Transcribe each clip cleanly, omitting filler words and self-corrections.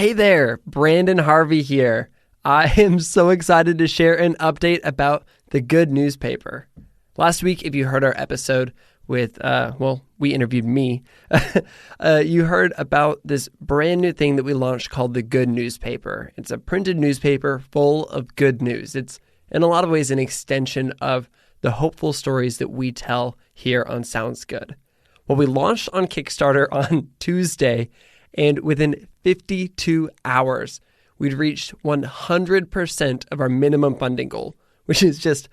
Hey there, Brandon Harvey here. I am so excited to share an update about the Good Newspaper. Last week, if you heard our episode with, we interviewed me, you heard about this brand new thing that we launched called the Good Newspaper. It's a printed newspaper full of good news. It's in a lot of ways an extension of the hopeful stories that we tell here on Sounds Good. Well, we launched on Kickstarter on Tuesday, and within 52 hours, we'd reached 100% of our minimum funding goal, which is just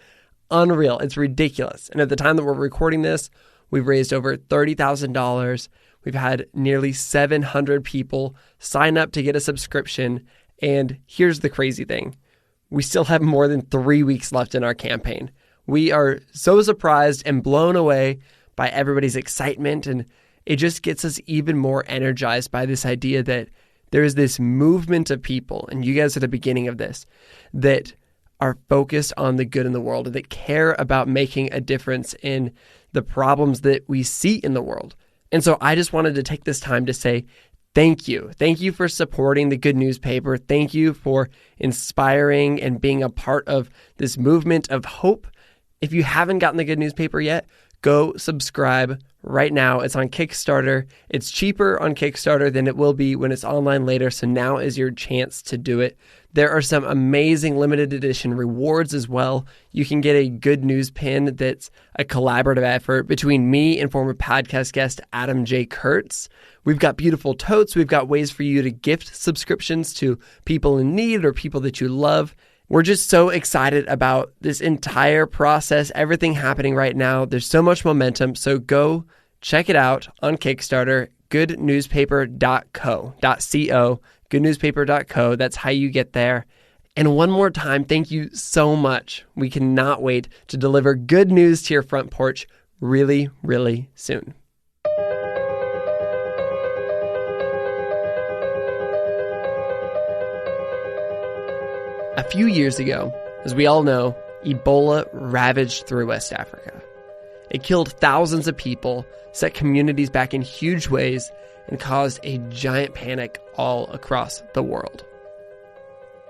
unreal. It's ridiculous. And at the time that we're recording this, we've raised over $30,000. We've had nearly 700 people sign up to get a subscription. And here's the crazy thing. We still have more than 3 weeks left in our campaign. We are so surprised and blown away by everybody's excitement. And it just gets us even more energized by this idea that there is this movement of people, and you guys are the beginning of this, that are focused on the good in the world and that care about making a difference in the problems that we see in the world. And so I just wanted to take this time to say thank you. Thank you for supporting the Good Newspaper. Thank you for inspiring and being a part of this movement of hope. If you haven't gotten the Good Newspaper yet, go subscribe right now. It's on Kickstarter. It's cheaper on Kickstarter than it will be when it's online later, so now is your chance to do it. There are some amazing limited edition rewards as well. You can get a Good News pin that's a collaborative effort between me and former podcast guest Adam J. Kurtz. We've got beautiful totes. We've got ways for you to gift subscriptions to people in need or people that you love. We're just so excited about this entire process, everything happening right now. There's so much momentum, so go check it out on Kickstarter, goodnewspaper.co, goodnewspaper.co. That's how you get there. And one more time, thank you so much. We cannot wait to deliver good news to your front porch really, really soon. A few years ago, as we all know, Ebola ravaged through West Africa. It killed thousands of people, set communities back in huge ways, and caused a giant panic all across the world.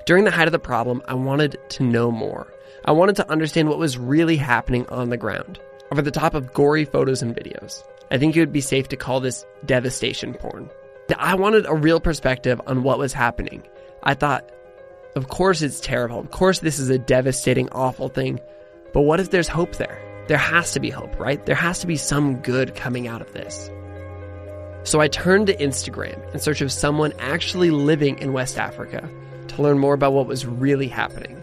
During the height of the problem, I wanted to know more. I wanted to understand what was really happening on the ground. Over the top of gory photos and videos, I think it would be safe to call this devastation porn. I wanted a real perspective on what was happening. I thought, of course it's terrible. Of course this is a devastating, awful thing. But what if there's hope there? There has to be hope, right? There has to be some good coming out of this. So I turned to Instagram in search of someone actually living in West Africa to learn more about what was really happening.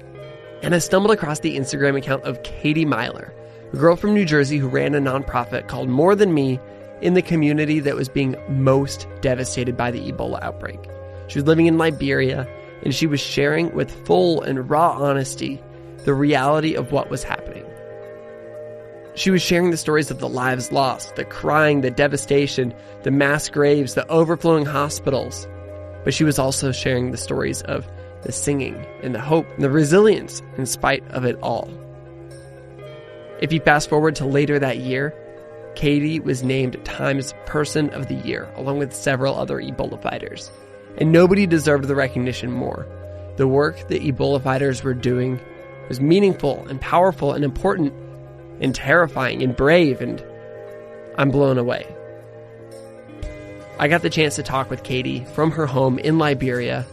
And I stumbled across the Instagram account of Katie Meyler, a girl from New Jersey who ran a nonprofit called More Than Me in the community that was being most devastated by the Ebola outbreak. She was living in Liberia, and she was sharing with full and raw honesty the reality of what was happening. She was sharing the stories of the lives lost, the crying, the devastation, the mass graves, the overflowing hospitals. But she was also sharing the stories of the singing and the hope and the resilience in spite of it all. If you fast forward to later that year, Katie was named Time's Person of the Year, along with several other Ebola fighters. And nobody deserved the recognition more. The work that Ebola fighters were doing was meaningful and powerful and important and terrifying and brave, and I'm blown away. I got the chance to talk with Katie from her home in Liberia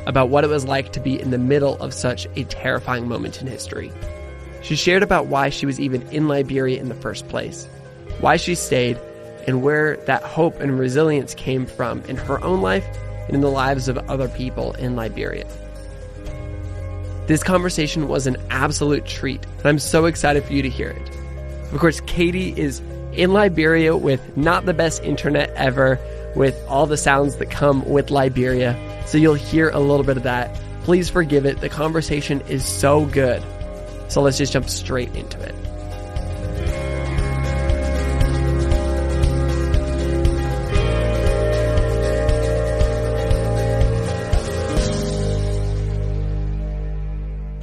about what it was like to be in the middle of such a terrifying moment in history. She shared about why she was even in Liberia in the first place, why she stayed, and where that hope and resilience came from in her own life and in the lives of other people in Liberia. This conversation was an absolute treat, and I'm so excited for you to hear it. Of course, Katie is in Liberia with not the best internet ever, with all the sounds that come with Liberia, so you'll hear a little bit of that. Please forgive it. The conversation is so good. So let's just jump straight into it.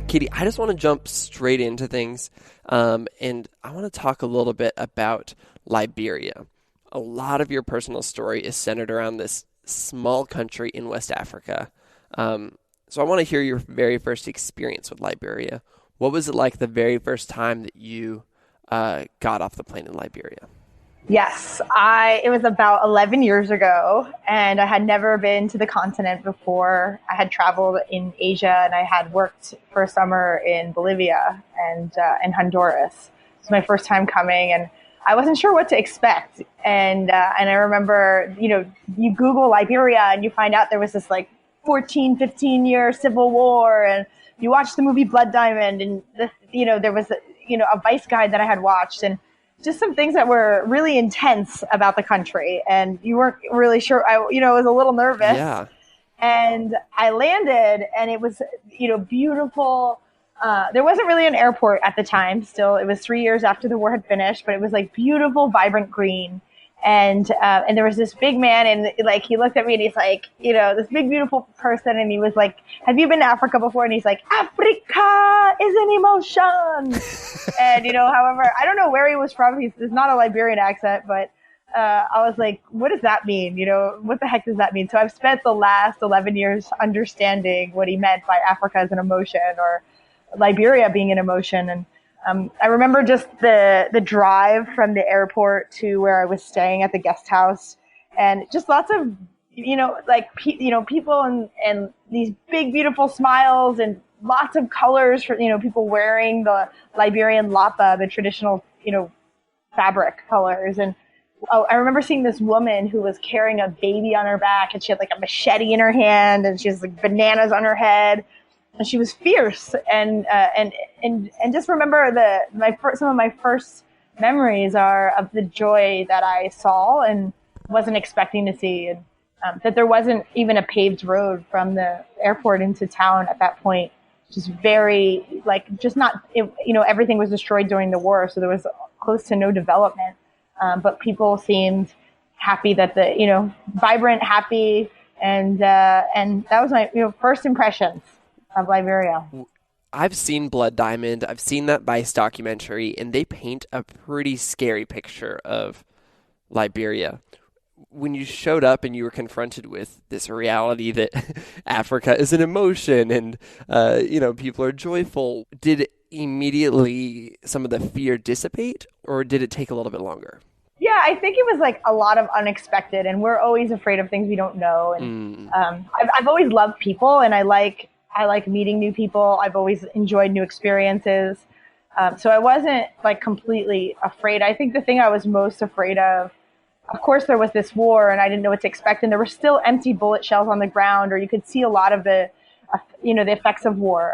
Katie, I just want to jump straight into things, and I want to talk a little bit about Liberia. A lot of your personal story is centered around this small country in West Africa. So I want to hear your very first experience with Liberia. What was it like the very first time that you got off the plane in Liberia? Yes, it was about 11 years ago, and I had never been to the continent before. I had traveled in Asia, and I had worked for a summer in Bolivia and in Honduras. It was my first time coming, and I wasn't sure what to expect. And I remember, you Google Liberia, and you find out there was this like 15-year civil war, and you watch the movie Blood Diamond, and there was a Vice guide that I had watched, and just some things that were really intense about the country, and you weren't really sure. I was a little nervous. Yeah. And I landed, and it was, beautiful. There wasn't really an airport at the time. Still, it was 3 years after the war had finished, but it was like beautiful, vibrant green. And there was this big man, and like he looked at me, and he's like, this big beautiful person, and he was like, "Have you been to Africa before?" And he's like, "Africa is an emotion." And however, I don't know where he was from. It's not a Liberian accent, but I was like, "What does that mean? What the heck does that mean?" So I've spent the last 11 years understanding what he meant by Africa as an emotion, or Liberia being an emotion. And I remember just the drive from the airport to where I was staying at the guest house, and just lots of, people and these big, beautiful smiles, and lots of colors for, people wearing the Liberian lapa, the traditional, fabric colors. And I remember seeing this woman who was carrying a baby on her back, and she had like a machete in her hand, and she has like bananas on her head. And she was fierce, and just remember some of my first memories are of the joy that I saw and wasn't expecting to see, and that there wasn't even a paved road from the airport into town at that point. Just very everything was destroyed during the war, so there was close to no development. But people seemed happy that vibrant, happy, and that was my first impressions of Liberia. I've seen Blood Diamond. I've seen that Vice documentary, and they paint a pretty scary picture of Liberia. When you showed up and you were confronted with this reality that Africa is an emotion and, people are joyful, did immediately some of the fear dissipate, or did it take a little bit longer? Yeah, I think it was like a lot of unexpected, and we're always afraid of things we don't know. And I've always loved people, and I like meeting new people. I've always enjoyed new experiences. So I wasn't like completely afraid. I think the thing I was most afraid of course, there was this war, and I didn't know what to expect. And there were still empty bullet shells on the ground, or you could see a lot of the effects of war.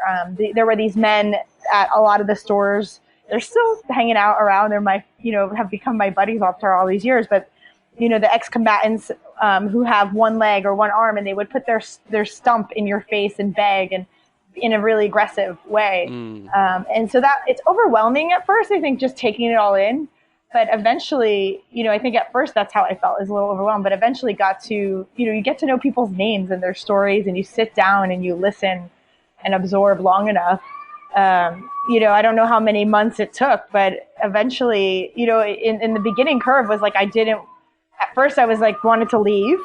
There were these men at a lot of the stores. They're still hanging out around. They're have become my buddies after all these years. But the ex-combatants who have one leg or one arm, and they would put their stump in your face and beg, and in a really aggressive way. And so that it's overwhelming at first, I think, just taking it all in. But eventually, I think at first that's how I felt, is a little overwhelmed, but eventually got to, you get to know people's names and their stories, and you sit down and you listen and absorb long enough. I don't know how many months it took, but eventually, in the beginning curve was like, at first I was like, wanted to leave.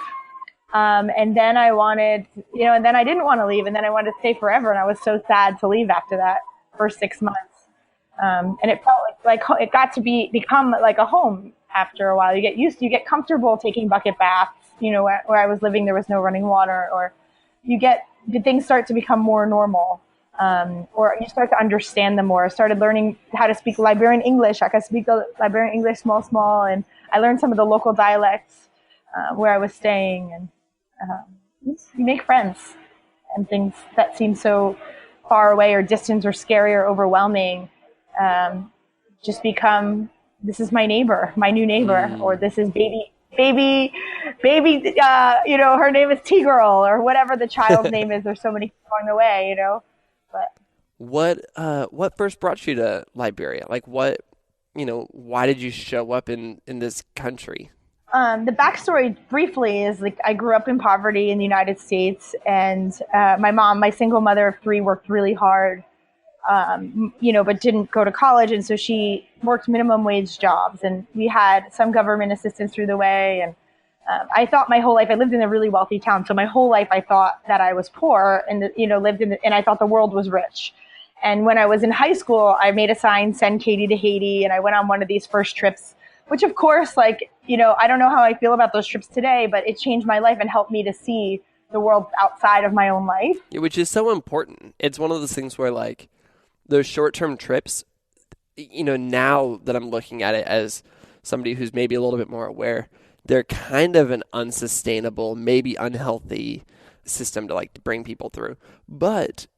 And then I wanted, and then I didn't want to leave, and then I wanted to stay forever. And I was so sad to leave after that first 6 months. And it felt like it got to become like a home after a while. You get comfortable taking bucket baths. Where I was living, there was no running water, or things start to become more normal. Or you start to understand them more. I started learning how to speak Liberian English. I could speak Liberian English small, and I learned some of the local dialects where I was staying, and you make friends, and things that seem so far away or distant or scary or overwhelming just become, this is my neighbor, my new neighbor, or this is baby, her name is T-Girl, or whatever the child's name is. There's so many along the way, But what first brought you to Liberia? Like why did you show up in this country? The backstory briefly is like I grew up in poverty in the United States, and my mom, my single mother of three, worked really hard, but didn't go to college. And so she worked minimum wage jobs, and we had some government assistance through the way. I thought my whole life, I lived in a really wealthy town. So my whole life I thought that I was poor and, and I thought the world was rich. And when I was in high school, I made a sign, send Katie to Haiti. And I went on one of these first trips, which of course, I don't know how I feel about those trips today, but it changed my life and helped me to see the world outside of my own life. Yeah, which is so important. It's one of those things where those short-term trips, now that I'm looking at it as somebody who's maybe a little bit more aware, they're kind of an unsustainable, maybe unhealthy system to bring people through. But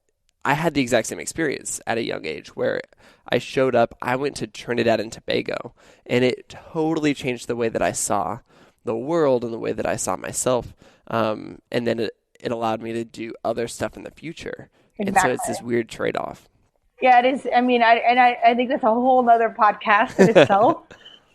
I had the exact same experience at a young age where I showed up, I went to Trinidad and Tobago, and it totally changed the way that I saw the world and the way that I saw myself. And then it allowed me to do other stuff in the future. Exactly. And so it's this weird trade-off. Yeah, it is. I mean, I think that's a whole other podcast in itself.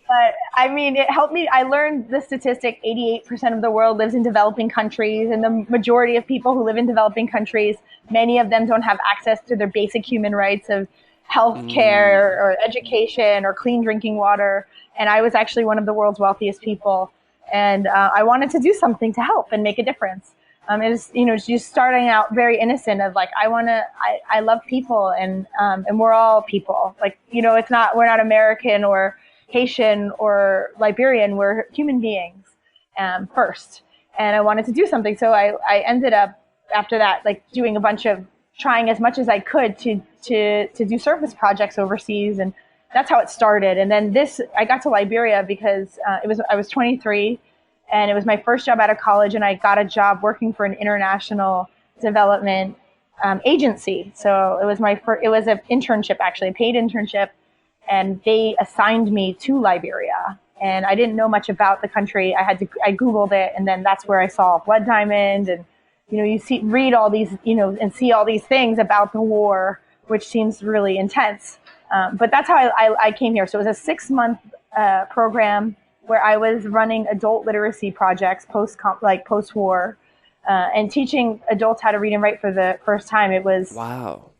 But I mean, it helped me. I learned the statistic, 88% of the world lives in developing countries. And the majority of people who live in developing countries, many of them don't have access to their basic human rights of health care or education or clean drinking water. And I was actually one of the world's wealthiest people. And I wanted to do something to help and make a difference. It was, just starting out very innocent of I love people and we're all people. We're not American or Haitian or Liberian, we're human beings first. And I wanted to do something. So I ended up after that, doing a bunch of trying as much as I could to do service projects overseas. And that's how it started. And then I got to Liberia because I was 23 and it was my first job out of college. And I got a job working for an international development agency. So it was it was an internship, actually a paid internship. And they assigned me to Liberia. And I didn't know much about the country. I Googled it, and then that's where I saw Blood Diamond. And, read all these, and see all these things about the war, which seems really intense. But that's how I came here. So it was a 6-month program where I was running adult literacy projects post-war and teaching adults how to read and write for the first time. It was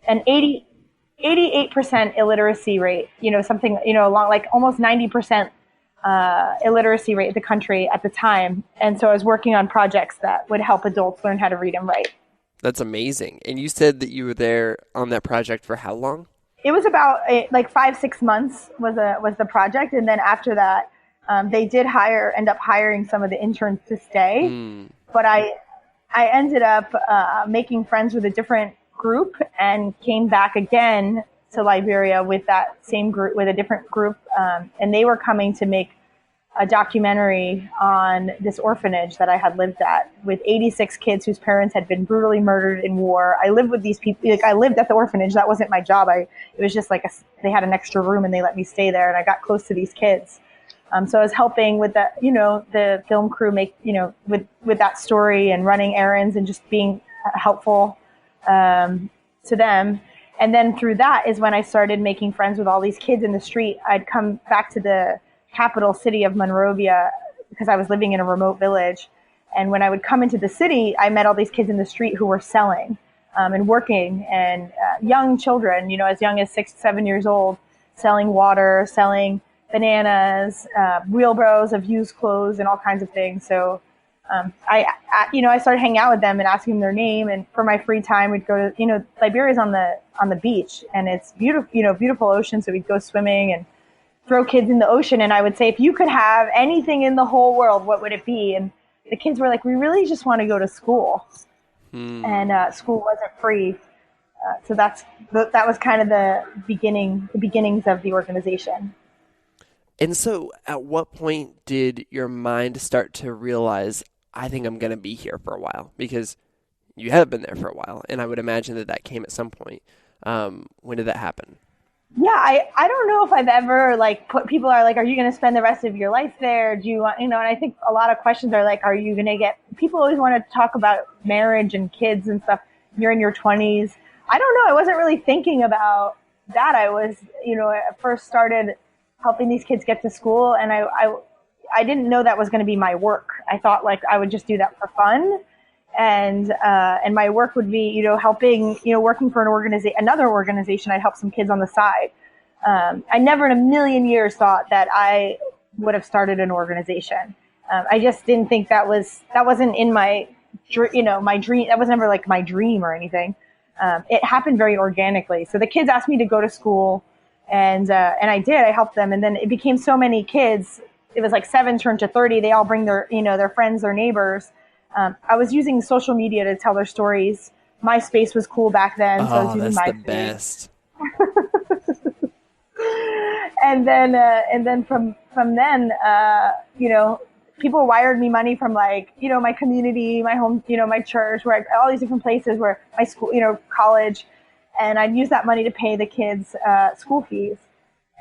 an 88% illiteracy rate, something, along almost 90% illiteracy rate in the country at the time. And so I was working on projects that would help adults learn how to read and write. That's amazing. And you said that you were there on that project for how long? It was about 5-6 months was the project. And then after that, they did end up hiring some of the interns to stay. But I ended up making friends with a different group and came back again to Liberia with that same group, with a different group. And they were coming to make a documentary on this orphanage that I had lived at with 86 kids whose parents had been brutally murdered in war. I lived with these people. I lived at the orphanage. That wasn't my job. It was just they had an extra room and they let me stay there, and I got close to these kids. So I was helping with the film crew make, with that story and running errands and just being helpful to them. And then through that is when I started making friends with all these kids in the street. I'd come back to the capital city of Monrovia because I was living in a remote village. And when I would come into the city, I met all these kids in the street who were selling and working, and young children, as young as 6-7 years old, selling water, selling bananas, wheelbarrows of used clothes and all kinds of things. So I started hanging out with them and asking them their name. And for my free time, we'd go to, Liberia's on the beach, and it's beautiful, beautiful ocean. So we'd go swimming and throw kids in the ocean. And I would say, if you could have anything in the whole world, what would it be? And the kids were like, we really just want to go to school. And school wasn't free. So that was kind of the beginnings of the organization. And so at what point did your mind start to realize, I think I'm going to be here for a while? Because you have been there for a while, and I would imagine that came at some point. When did that happen? Yeah, I don't know if I've ever people are like, are you going to spend the rest of your life there? Do you want, and I think a lot of questions are like, are you going to people always want to talk about marriage and kids and stuff. You're in your 20s. I don't know. I wasn't really thinking about that. I was, I first started helping these kids get to school, and I didn't know that was going to be my work. I thought I would just do that for fun. And my work would be, helping, working for another organization. I'd help some kids on the side. I never in a million years thought that I would have started an organization. I just didn't think that wasn't in my, my dream. That was never like my dream or anything. It happened very organically. So the kids asked me to go to school, and I did. I helped them, and then it became so many kids. It was like 7 turned to 30. They all bring their friends, their neighbors. I was using social media to tell their stories. MySpace was cool back then, so I was using that's MySpace. the best. And then from then, people wired me money from my community, my home, my church, all these different places where my school, college, and I'd use that money to pay the kids school fees.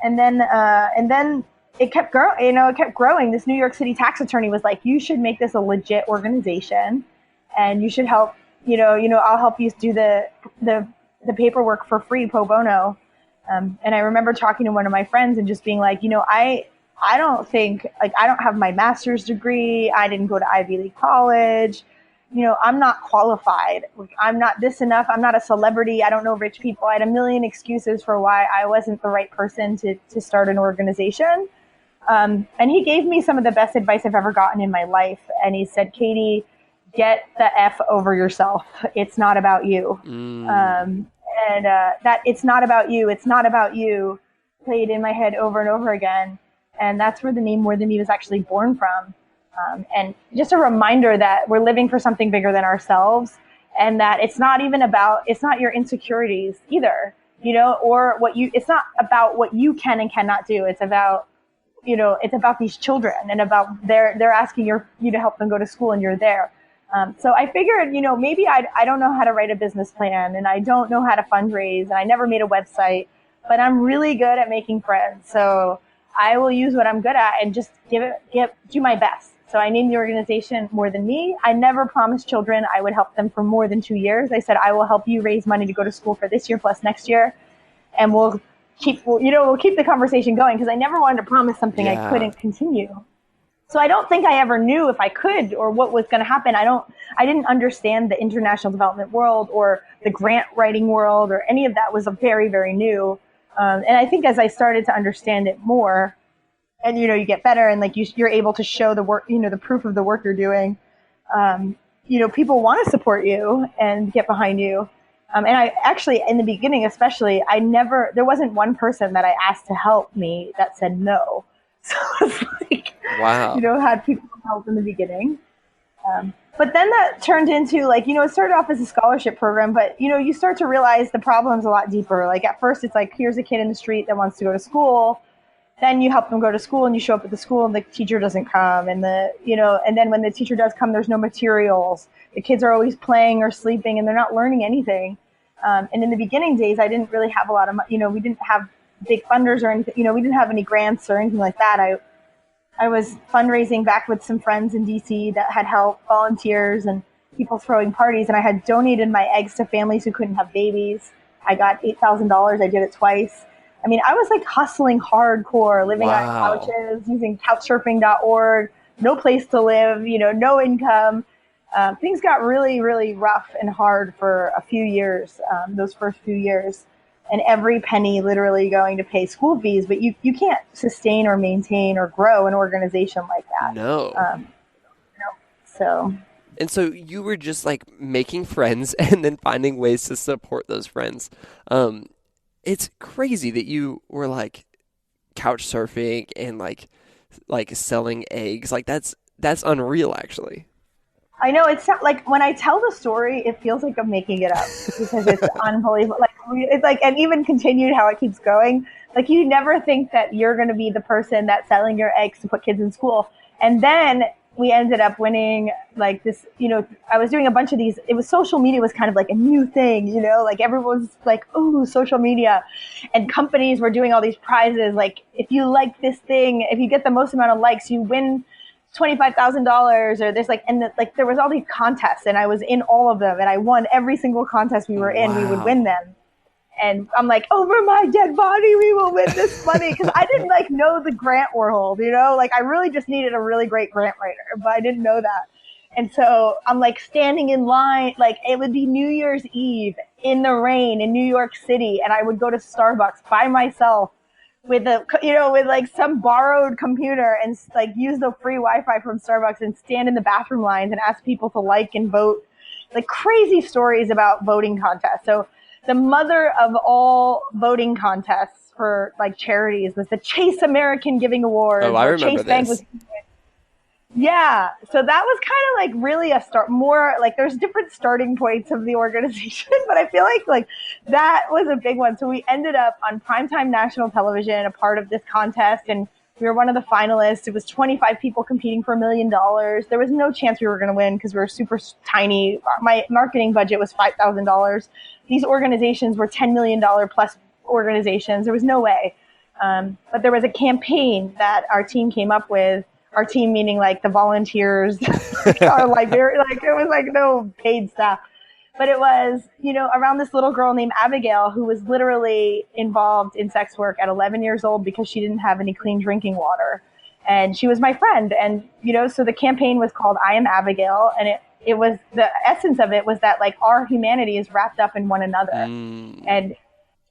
And then it kept growing. It kept growing. This New York City tax attorney was like, "You should make this a legit organization, and you should help. I'll help you do the paperwork for free, pro bono." And I remember talking to one of my friends and just being like, I don't think, I don't have my master's degree. I didn't go to Ivy League college. I'm not qualified. I'm not this enough. I'm not a celebrity. I don't know rich people. I had a million excuses for why I wasn't the right person to start an organization. And he gave me some of the best advice I've ever gotten in my life. And he said, "Katie, get the F over yourself. It's not about you." That "it's not about you, it's not about you" played in my head over and over again. And that's where the name More Than Me was actually born from. And just a reminder that we're living for something bigger than ourselves, and that it's not your insecurities either, or it's not about what you can and cannot do. It's about, it's about these children, and about they're asking you to help them go to school, and you're there. So I figured, maybe I don't know how to write a business plan, and I don't know how to fundraise, and I never made a website, but I'm really good at making friends. So I will use what I'm good at and just do my best. So I named the organization More Than Me. I never promised children I would help them for more than 2 years. I said, I will help you raise money to go to school for this year plus next year. And we'll keep the conversation going, because I never wanted to promise something I couldn't continue. So I don't think I ever knew if I could or what was going to happen. I didn't understand the international development world or the grant writing world, or any of that was very, very new. And I think as I started to understand it more, and, you get better, and you're able to show the work, the proof of the work you're doing. People want to support you and get behind you. And I actually, in the beginning, especially, there wasn't one person that I asked to help me that said no. So it's like, wow, had people help in the beginning. But then that turned into it started off as a scholarship program, but you start to realize the problem's a lot deeper. At first it's here's a kid in the street that wants to go to school. Then you help them go to school, and you show up at the school and the teacher doesn't come. And and then when the teacher does come, there's no materials. The kids are always playing or sleeping, and they're not learning anything. And in the beginning days, I didn't really have a lot of, we didn't have big funders or anything. We didn't have any grants or anything like that. I was fundraising back with some friends in DC that had help, volunteers, and people throwing parties. And I had donated my eggs to families who couldn't have babies. I got $8,000. I did it twice. I mean, I was hustling hardcore, living on couches, using couchsurfing.org, no place to live, no income. Things got really, really rough and hard for a few years, those first few years. And every penny literally going to pay school fees. But you can't sustain or maintain or grow an organization like that. No. So. And so you were just making friends and then finding ways to support those friends. It's crazy that you were couch surfing and selling eggs. That's unreal, actually. I know, it's when I tell the story, it feels like I'm making it up because it's unbelievable. It's and even continued how it keeps going. You never think that you're going to be the person that's selling your eggs to put kids in school. And then we ended up winning this, I was doing a bunch of these. It was social media was kind of a new thing, everyone's oh, social media, and companies were doing all these prizes. If you like this thing, if you get the most amount of likes, you win $25,000, or there's there was all these contests, and I was in all of them, and I won every single contest we were in. Wow. We would win them. And I'm over my dead body, we will win this money. Because I didn't know the grant world, I really just needed a really great grant writer, but I didn't know that. And so I'm standing in line, it would be New Year's Eve in the rain in New York City. And I would go to Starbucks by myself with with like some borrowed computer and like use the free Wi-Fi from Starbucks and stand in the bathroom lines and ask people to like and vote, like crazy stories about voting contests. So the mother of all voting contests for like charities was the Chase American Giving Award. Oh, I remember Chase Bank was. Yeah. So that was kind of like really a start, more like there's different starting points of the organization, but I feel like that was a big one. So we ended up on primetime national television, a part of this contest, and we were one of the finalists. It was 25 people competing for $1 million. There was no chance we were going to win because we were super tiny. My marketing budget was $5,000. These organizations were $10 million plus organizations. There was no way. But there was a campaign that our team came up with. Our team meaning like the volunteers, our library, like it was like no paid staff. But it was, around this little girl named Abigail who was literally involved in sex work at 11 years old because she didn't have any clean drinking water. And she was my friend. And, so the campaign was called I Am Abigail. And it was, the essence of it was that like our humanity is wrapped up in one another. And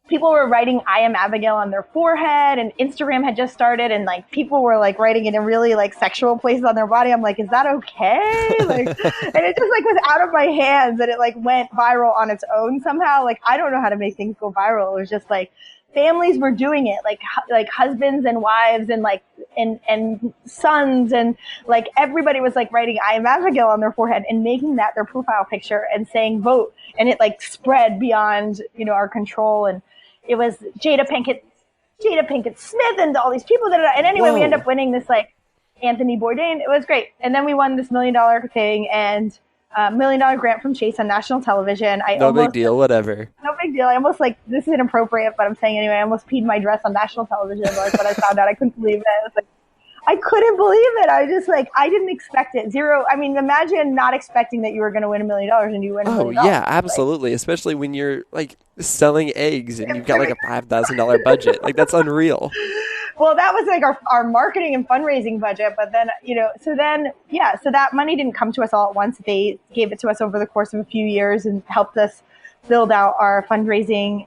people were writing I Am Abigail on their forehead, and Instagram had just started, and like people were like writing it in really like sexual places on their body. I'm like, is that okay? Like, and it just like was out of my hands, and it like went viral on its own somehow. Like, I don't know how to make things go viral. It was just like families were doing it, like husbands and wives and like and sons, and like everybody was like writing I Am Abigail on their forehead and making that their profile picture and saying vote, and it like spread beyond our control. And it was Jada Pinkett Smith and all these people and anyway, we ended up winning this like Anthony Bourdain. It was great. And then we won this $1 million thing and $1 million grant from Chase on national television. Big deal, whatever. No big deal. I almost like, this is inappropriate, but I'm saying anyway, I almost peed my dress on national television. Like when I found out, I couldn't believe it. I was like, I couldn't believe it. I just like, I didn't expect it. Zero. I mean, imagine not expecting that you were going to win $1 million and you win $1 million. Oh yeah, absolutely. Like, especially when you're like selling eggs and you've got like a $5,000 budget. Like that's unreal. Well, that was like our marketing and fundraising budget. But then, so that money didn't come to us all at once. They gave it to us over the course of a few years and helped us build out our fundraising,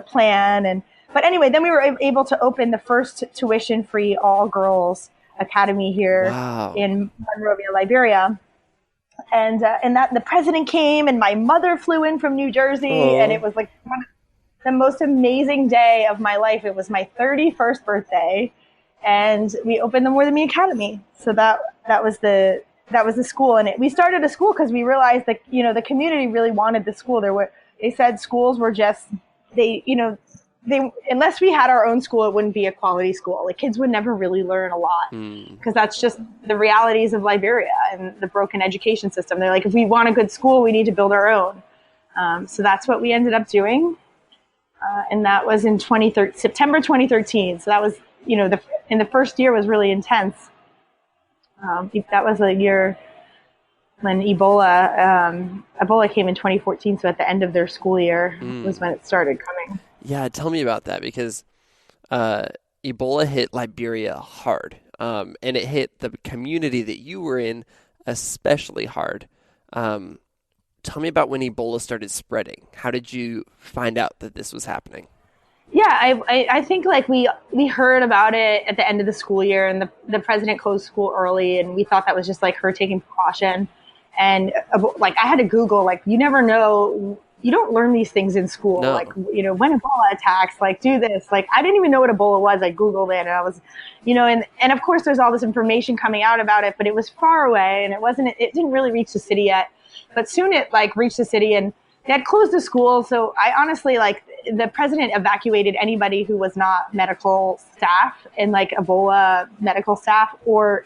plan. But anyway, then we were able to open the first tuition-free all-girls academy here in Monrovia, Liberia. And that the president came, and my mother flew in from New Jersey, and it was like the most amazing day of my life. It was my 31st birthday, and we opened the More Than Me Academy. So that was the school, and we started a school because we realized that the community really wanted the school. They said schools were just unless we had our own school, it wouldn't be a quality school. Like kids would never really learn a lot because that's just the realities of Liberia and the broken education system. They're like, if we want a good school, we need to build our own. So that's what we ended up doing. And that was in September 2013. So that was, in the first year was really intense. That was a year when Ebola came in 2014. So at the end of their school year was when it started coming. Yeah, tell me about that because Ebola hit Liberia hard, and it hit the community that you were in especially hard. Tell me about when Ebola started spreading. How did you find out that this was happening? Yeah, I think like we heard about it at the end of the school year, and the president closed school early, and we thought that was just like her taking precaution. And like I had to Google, like you never know. You don't learn these things in school. No. Like, when Ebola attacks, like do this. Like, I didn't even know what Ebola was. I Googled it and I was, and of course there's all this information coming out about it, but it was far away and it didn't really reach the city yet. But soon it like reached the city and they had closed the school. So I honestly, like the president evacuated anybody who was not medical staff and like Ebola medical staff or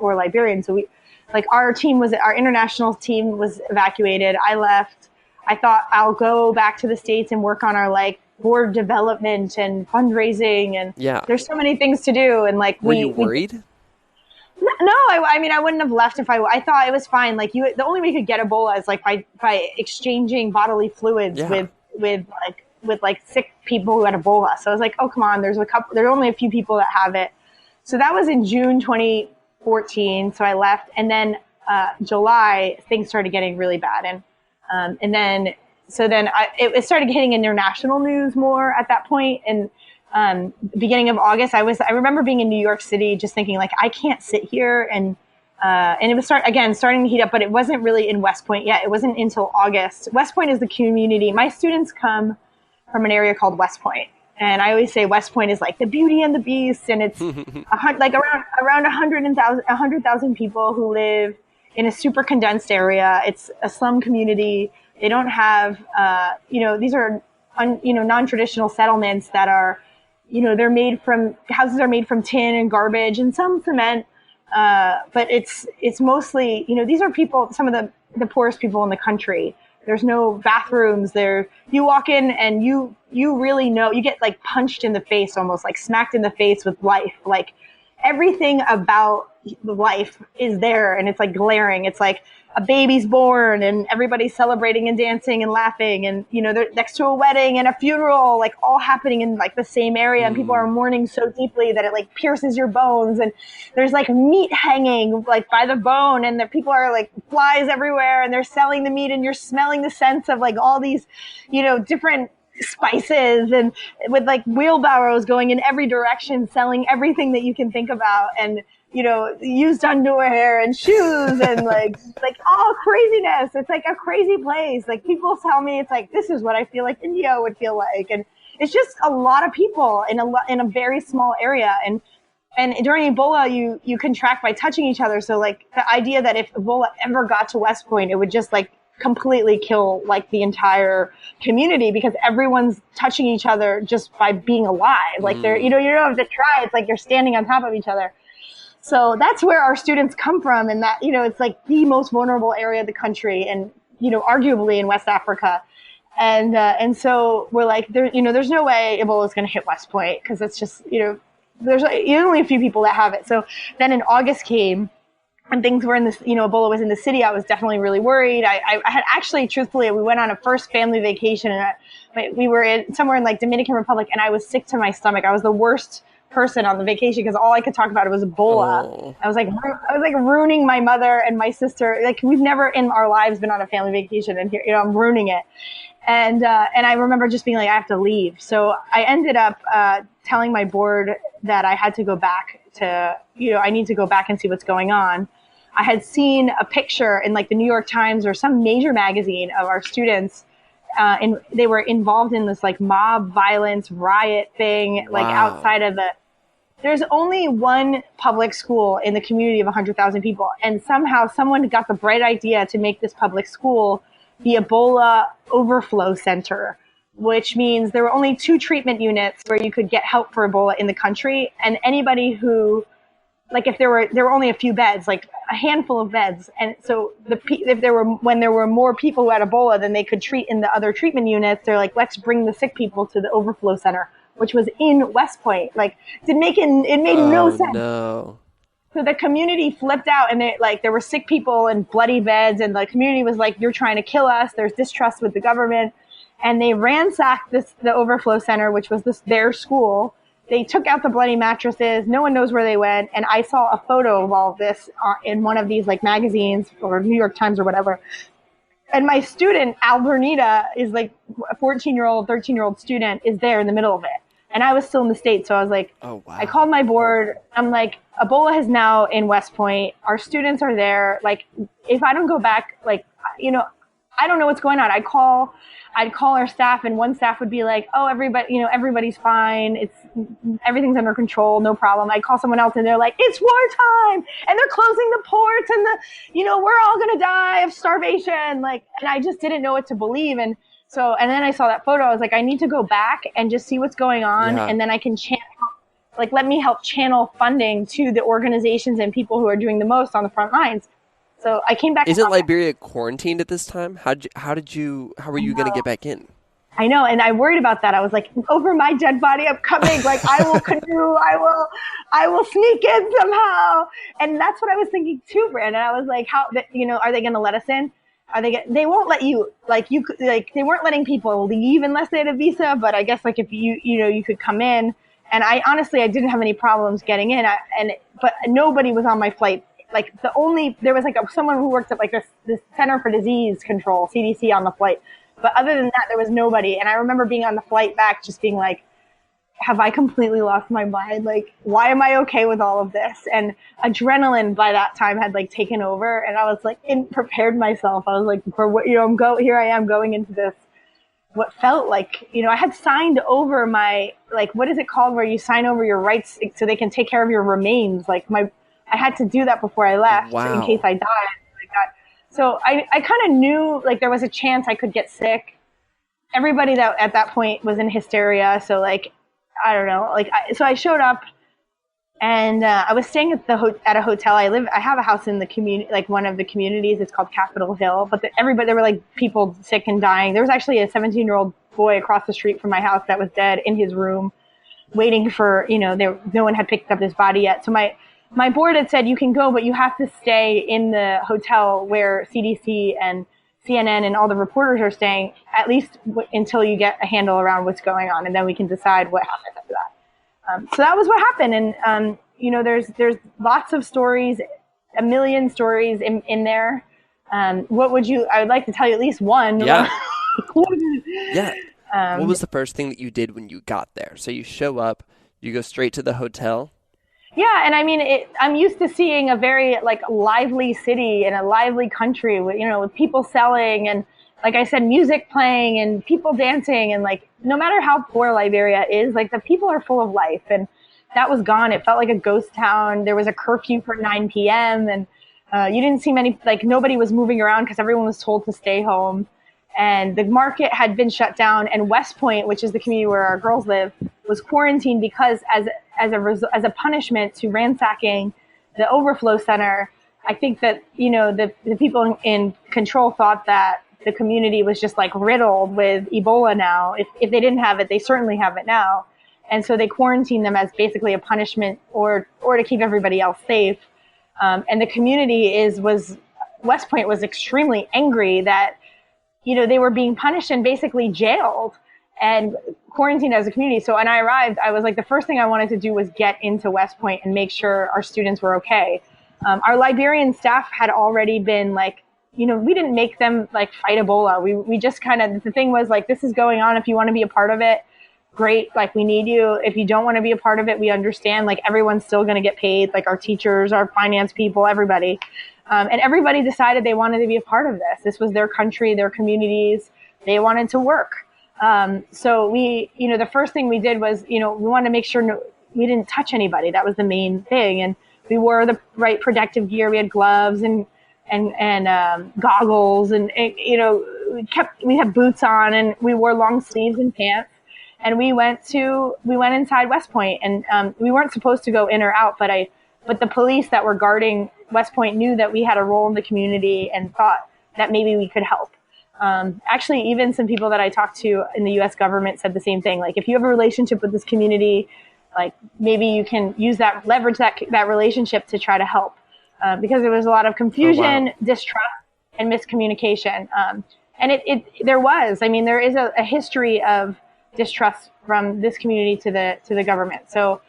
Liberian. So our international team was evacuated. I left. I thought I'll go back to the States and work on our like board development and fundraising and there's so many things to do. And like, were you worried? No, I mean, I wouldn't have left if I thought it was fine. Like the only way you could get Ebola is like by exchanging bodily fluids with sick people who had Ebola. So I was like, oh, come on. There's only a few people that have it. So that was in June 2014. So I left and then July things started getting really bad. And then it started hitting international news more at that point. And beginning of August, I remember being in New York City, just thinking like, I can't sit here. And it was starting to heat up, but it wasn't really in West Point yet. It wasn't until August. West Point is the community. My students come from an area called West Point. And I always say West Point is like the Beauty and the Beast. And it's like around 100,000 people who live in a super condensed area. It's a slum community. They don't have, these are, non-traditional settlements that are, houses are made from tin and garbage and some cement. But it's mostly, these are people, some of the poorest people in the country. There's no bathrooms there. You walk in and you really know, you get like punched in the face, almost like smacked in the face with life. Like everything about life is there and it's like glaring. It's like a baby's born and everybody's celebrating and dancing and laughing and, they're next to a wedding and a funeral, like all happening in like the same area. And people are mourning so deeply that it like pierces your bones. And there's like meat hanging like by the bone and the people are like flies everywhere and they're selling the meat and you're smelling the scents of like all these, different spices and with like wheelbarrows going in every direction, selling everything that you can think about. And, used underwear and shoes and like all craziness. It's like a crazy place. Like people tell me it's like, this is what I feel like India would feel like. And it's just a lot of people in a very small area. And during Ebola, you contract by touching each other. So like the idea that if Ebola ever got to West Point, it would just like completely kill like the entire community because everyone's touching each other just by being alive. Like they're, you don't have to try. It's like you're standing on top of each other. So that's where our students come from. And that, it's like the most vulnerable area of the country and, arguably in West Africa. And so we're like, there's no way Ebola is going to hit West Point because it's just, there's only a few people that have it. So then in August came and things were in this, Ebola was in the city. I was definitely really worried. I had actually, truthfully, we went on a first family vacation and we were somewhere in like Dominican Republic and I was sick to my stomach. I was the worst person on the vacation because all I could talk about it was Ebola. Oh. I was like ruining my mother and my sister. Like we've never in our lives been on a family vacation and here, I'm ruining it. And I remember just being like, I have to leave. So I ended up telling my board that I had to go back to, I need to go back and see what's going on. I had seen a picture in like the New York Times or some major magazine of our students and they were involved in this like mob violence riot thing, like outside of there's only one public school in the community of 100,000 people. And somehow someone got the bright idea to make this public school the Ebola overflow center, which means there were only 2 treatment units where you could get help for Ebola in the country. And anybody who, like if there were only a few beds, like a handful of beds. And so when there were more people who had Ebola than they could treat in the other treatment units, they're like, let's bring the sick people to the overflow center, which was in West Point. Like it made no sense. No. So the community flipped out and there were sick people and bloody beds and the community was like, you're trying to kill us. There's distrust with the government. And they ransacked the overflow center, which was their school. They took out the bloody mattresses. No one knows where they went. And I saw a photo of all of this in one of these like magazines or New York Times or whatever. And my student, Albernita, is like a 14-year-old, 13-year-old student is there in the middle of it. And I was still in the States. So I was like, oh, wow. I called my board. I'm like, Ebola is now in West Point. Our students are there. Like, if I don't go back, like, I don't know what's going on. I'd call our staff and one staff would be like, oh, everybody's fine. Everything's under control. No problem. I'd call someone else and they're like, it's wartime and they're closing the ports and we're all going to die of starvation. Like, and I just didn't know what to believe. And then I saw that photo. I was like, I need to go back and just see what's going on. Yeah. And then I can let me help channel funding to the organizations and people who are doing the most on the front lines. So I came back. Isn't Liberia quarantined at this time? How were you going to get back in? I know. And I worried about that. I was like, over my dead body, I'm coming. Like I will canoe. I will sneak in somehow. And that's what I was thinking too, Brandon. I was like, are they going to let us in? They won't let you, they weren't letting people leave unless they had a visa. But I guess like if you could come in. And I didn't have any problems getting in. But nobody was on my flight. Like there was like someone who worked at like this Center for Disease Control, CDC, on the flight. But other than that, there was nobody. And I remember being on the flight back, just being like, have I completely lost my mind? Like, why am I okay with all of this? And adrenaline by that time had like taken over, and I was like, prepared myself. I was like, for what, here I am going into this, what felt like, I had signed over my, like, what is it called where you sign over your rights so they can take care of your remains? Like I had to do that before I left in case I died. So I kind of knew like there was a chance I could get sick. Everybody that at that point was in hysteria. So like, I don't know, like, so I showed up, and I was staying at a hotel. I have a house in the community, like one of the communities. It's called Capitol Hill. But there were like people sick and dying. There was actually a 17-year-old boy across the street from my house that was dead in his room, waiting for, no one had picked up his body yet. So my board had said, you can go, but you have to stay in the hotel where CDC and CNN and all the reporters are staying, at least until you get a handle around what's going on, and then we can decide what happens after that. So that was what happened, and there's lots of stories, a million stories in there. What would you? I would like to tell you at least one. Yeah. Yeah. What was the first thing that you did when you got there? So you show up, you go straight to the hotel. Yeah, and I mean, I'm used to seeing a very like lively city and a lively country with, with people selling and, like I said, music playing and people dancing, and like no matter how poor Liberia is, like the people are full of life, and that was gone. It felt like a ghost town. There was a curfew for 9 p.m. and you didn't see many, like nobody was moving around because everyone was told to stay home. And the market had been shut down, and West Point, which is the community where our girls live, was quarantined because as a punishment to ransacking the overflow center. I think that, the people in control thought that the community was just like riddled with Ebola now. If they didn't have it, they certainly have it now. And so they quarantined them as basically a punishment or to keep everybody else safe. And the community West Point was extremely angry that, they were being punished and basically jailed and quarantined as a community. So when I arrived, I was like, the first thing I wanted to do was get into West Point and make sure our students were okay. Our Liberian staff had already been like, we didn't make them like fight Ebola. We just kind of, the thing was like, this is going on. If you want to be a part of it, great. Like we need you. If you don't want to be a part of it, we understand. Like everyone's still going to get paid. Like our teachers, our finance people, everybody. And everybody decided they wanted to be a part of this. This was their country, their communities. They wanted to work. So we, the first thing we did was, we wanted to make sure we didn't touch anybody. That was the main thing. And we wore the right protective gear. We had gloves and goggles, and we had boots on, and we wore long sleeves and pants. And we went inside West Point, and we weren't supposed to go in or out, but the police that were guarding West Point knew that we had a role in the community and thought that maybe we could help. Actually, even some people that I talked to in the U.S. government said the same thing. Like, if you have a relationship with this community, like maybe you can leverage that relationship to try to help. Because there was a lot of confusion, distrust, and miscommunication. And there is a history of distrust from this community to the government. So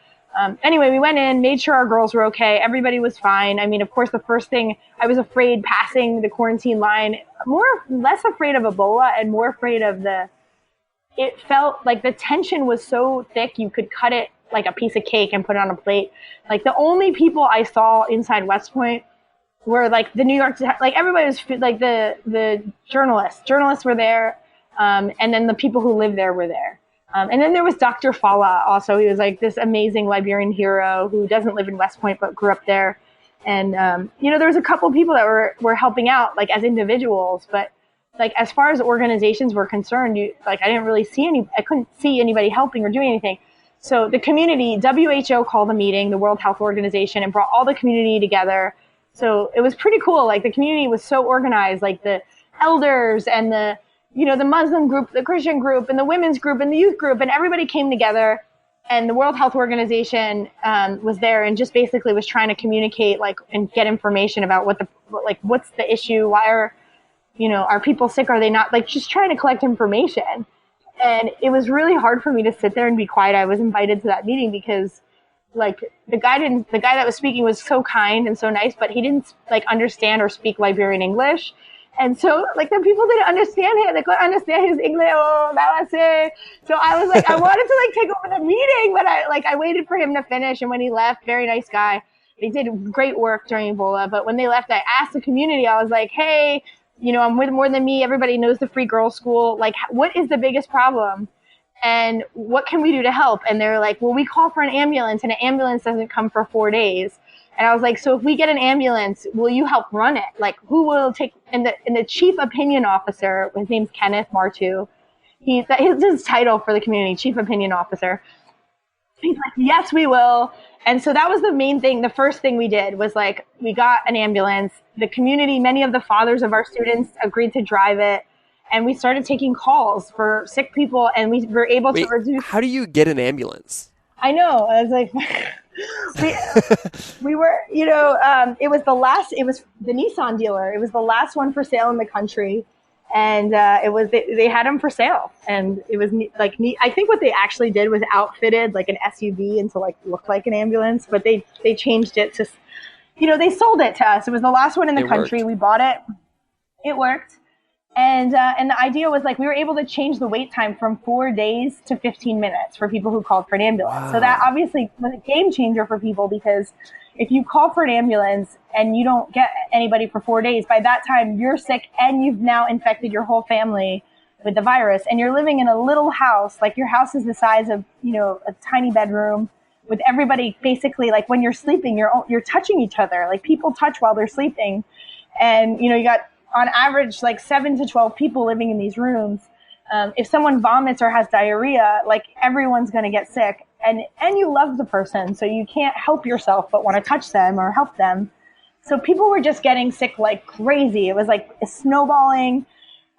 anyway, we went in, made sure our girls were okay. Everybody was fine. I mean, of course, the first thing, I was afraid passing the quarantine line, less afraid of Ebola and more afraid of it felt like the tension was so thick you could cut it like a piece of cake and put it on a plate. Like the only people I saw inside West Point were like the New York, like everybody was like the journalists were there. And then the people who live there were there. And then there was Dr. Fala also. He was like this amazing Liberian hero who doesn't live in West Point, but grew up there. And, there was a couple people that were helping out like as individuals, but like as far as organizations were concerned, I didn't really I couldn't see anybody helping or doing anything. So the community, WHO called a meeting, the World Health Organization, and brought all the community together. So it was pretty cool. Like the community was so organized, like the elders and the Muslim group, the Christian group, and the women's group, and the youth group, and everybody came together. And the World Health Organization was there and just basically was trying to communicate, and get information about what's the issue, why are people sick, are they not, just trying to collect information. And it was really hard for me to sit there and be quiet. I was invited to that meeting because, the guy that was speaking was so kind and so nice, but he didn't understand or speak Liberian English. And so, like, the people didn't understand him. They couldn't understand his English. Oh, that was it. So I was like, I wanted to, like, take over the meeting, but I waited for him to finish. And when he left, very nice guy. They did great work during Ebola. But when they left, I asked the community, I was like, hey, you know, I'm with More Than Me. Everybody knows the Free Girls School. Like, what is the biggest problem? And what can we do to help? And they're like, well, we call for an ambulance, and an ambulance doesn't come for 4 days. And I was like, so if we get an ambulance, will you help run it? Like, who will take, and the chief opinion officer, his name's Kenneth Martu. He's his title for the community, chief opinion officer. He's like, yes, we will. And so that was the main thing. The first thing we did was, like, we got an ambulance. The community, many of the fathers of our students agreed to drive it. And we started taking calls for sick people, and we were able to reduce. How do you get an ambulance? I know. I was like, we were, you know, it was the Nissan dealer. It was the last one for sale in the country. And they had them for sale. And it was like, I think what they actually did was outfitted like an SUV and to like look like an ambulance, but they changed it to, you know, they sold it to us. It was the last one in the country. We bought it. It worked. And the idea was, like, we were able to change the wait time from 4 days to 15 minutes for people who called for an ambulance. Wow. So that obviously was a game changer for people, because if you call for an ambulance and you don't get anybody for 4 days, by that time you're sick and you've now infected your whole family with the virus, and you're living in a little house. Like, your house is the size of, you know, a tiny bedroom with everybody basically, like, when you're sleeping, you're touching each other. Like, people touch while they're sleeping. And, you know, you got on average, like 7 to 12 people living in these rooms. If someone vomits or has diarrhea, like, everyone's going to get sick, and you love the person, so you can't help yourself but want to touch them or help them. So people were just getting sick like crazy. It was like snowballing.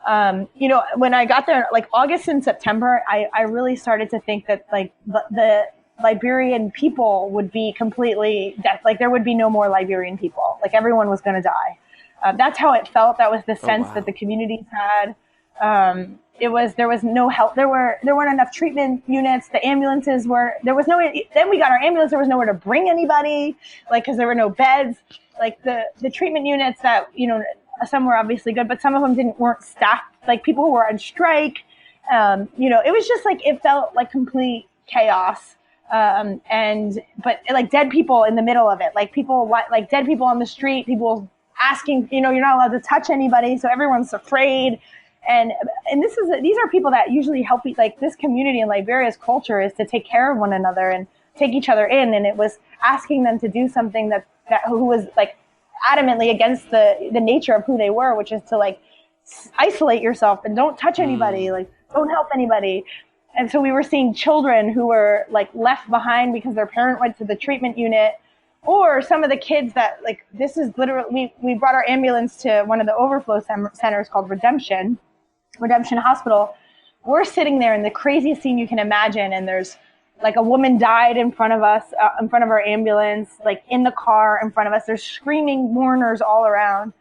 You know, when I got there, like August and September, I really started to think that, like, the Liberian people would be completely dead. Like, there would be no more Liberian people. Like, everyone was going to die. That's how it felt. That was the sense that the communities had. There was no help. There weren't enough treatment units. The ambulances then we got our ambulance. There was nowhere to bring anybody, like, cause there were no beds. Like, the treatment units that, you know, some were obviously good, but some of them weren't staffed. Like, people who were on strike. You know, it was just like, it felt like complete chaos. But like dead people in the middle of it, like dead people on the street, people asking, you know, you're not allowed to touch anybody, so everyone's afraid. And these are people that usually help. Like, this community in Liberia's culture is to take care of one another and take each other in. And it was asking them to do something that who was, like, adamantly against the nature of who they were, which is to, like, isolate yourself and don't touch anybody, like, don't help anybody. And so we were seeing children who were, like, left behind because their parent went to the treatment unit. Or some of the kids that, like, this is literally, we brought our ambulance to one of the overflow centers called Redemption Hospital. We're sitting there in the craziest scene you can imagine. And there's, like, a woman died in front of us, in front of our ambulance, like, in the car in front of us. There's screaming mourners all around.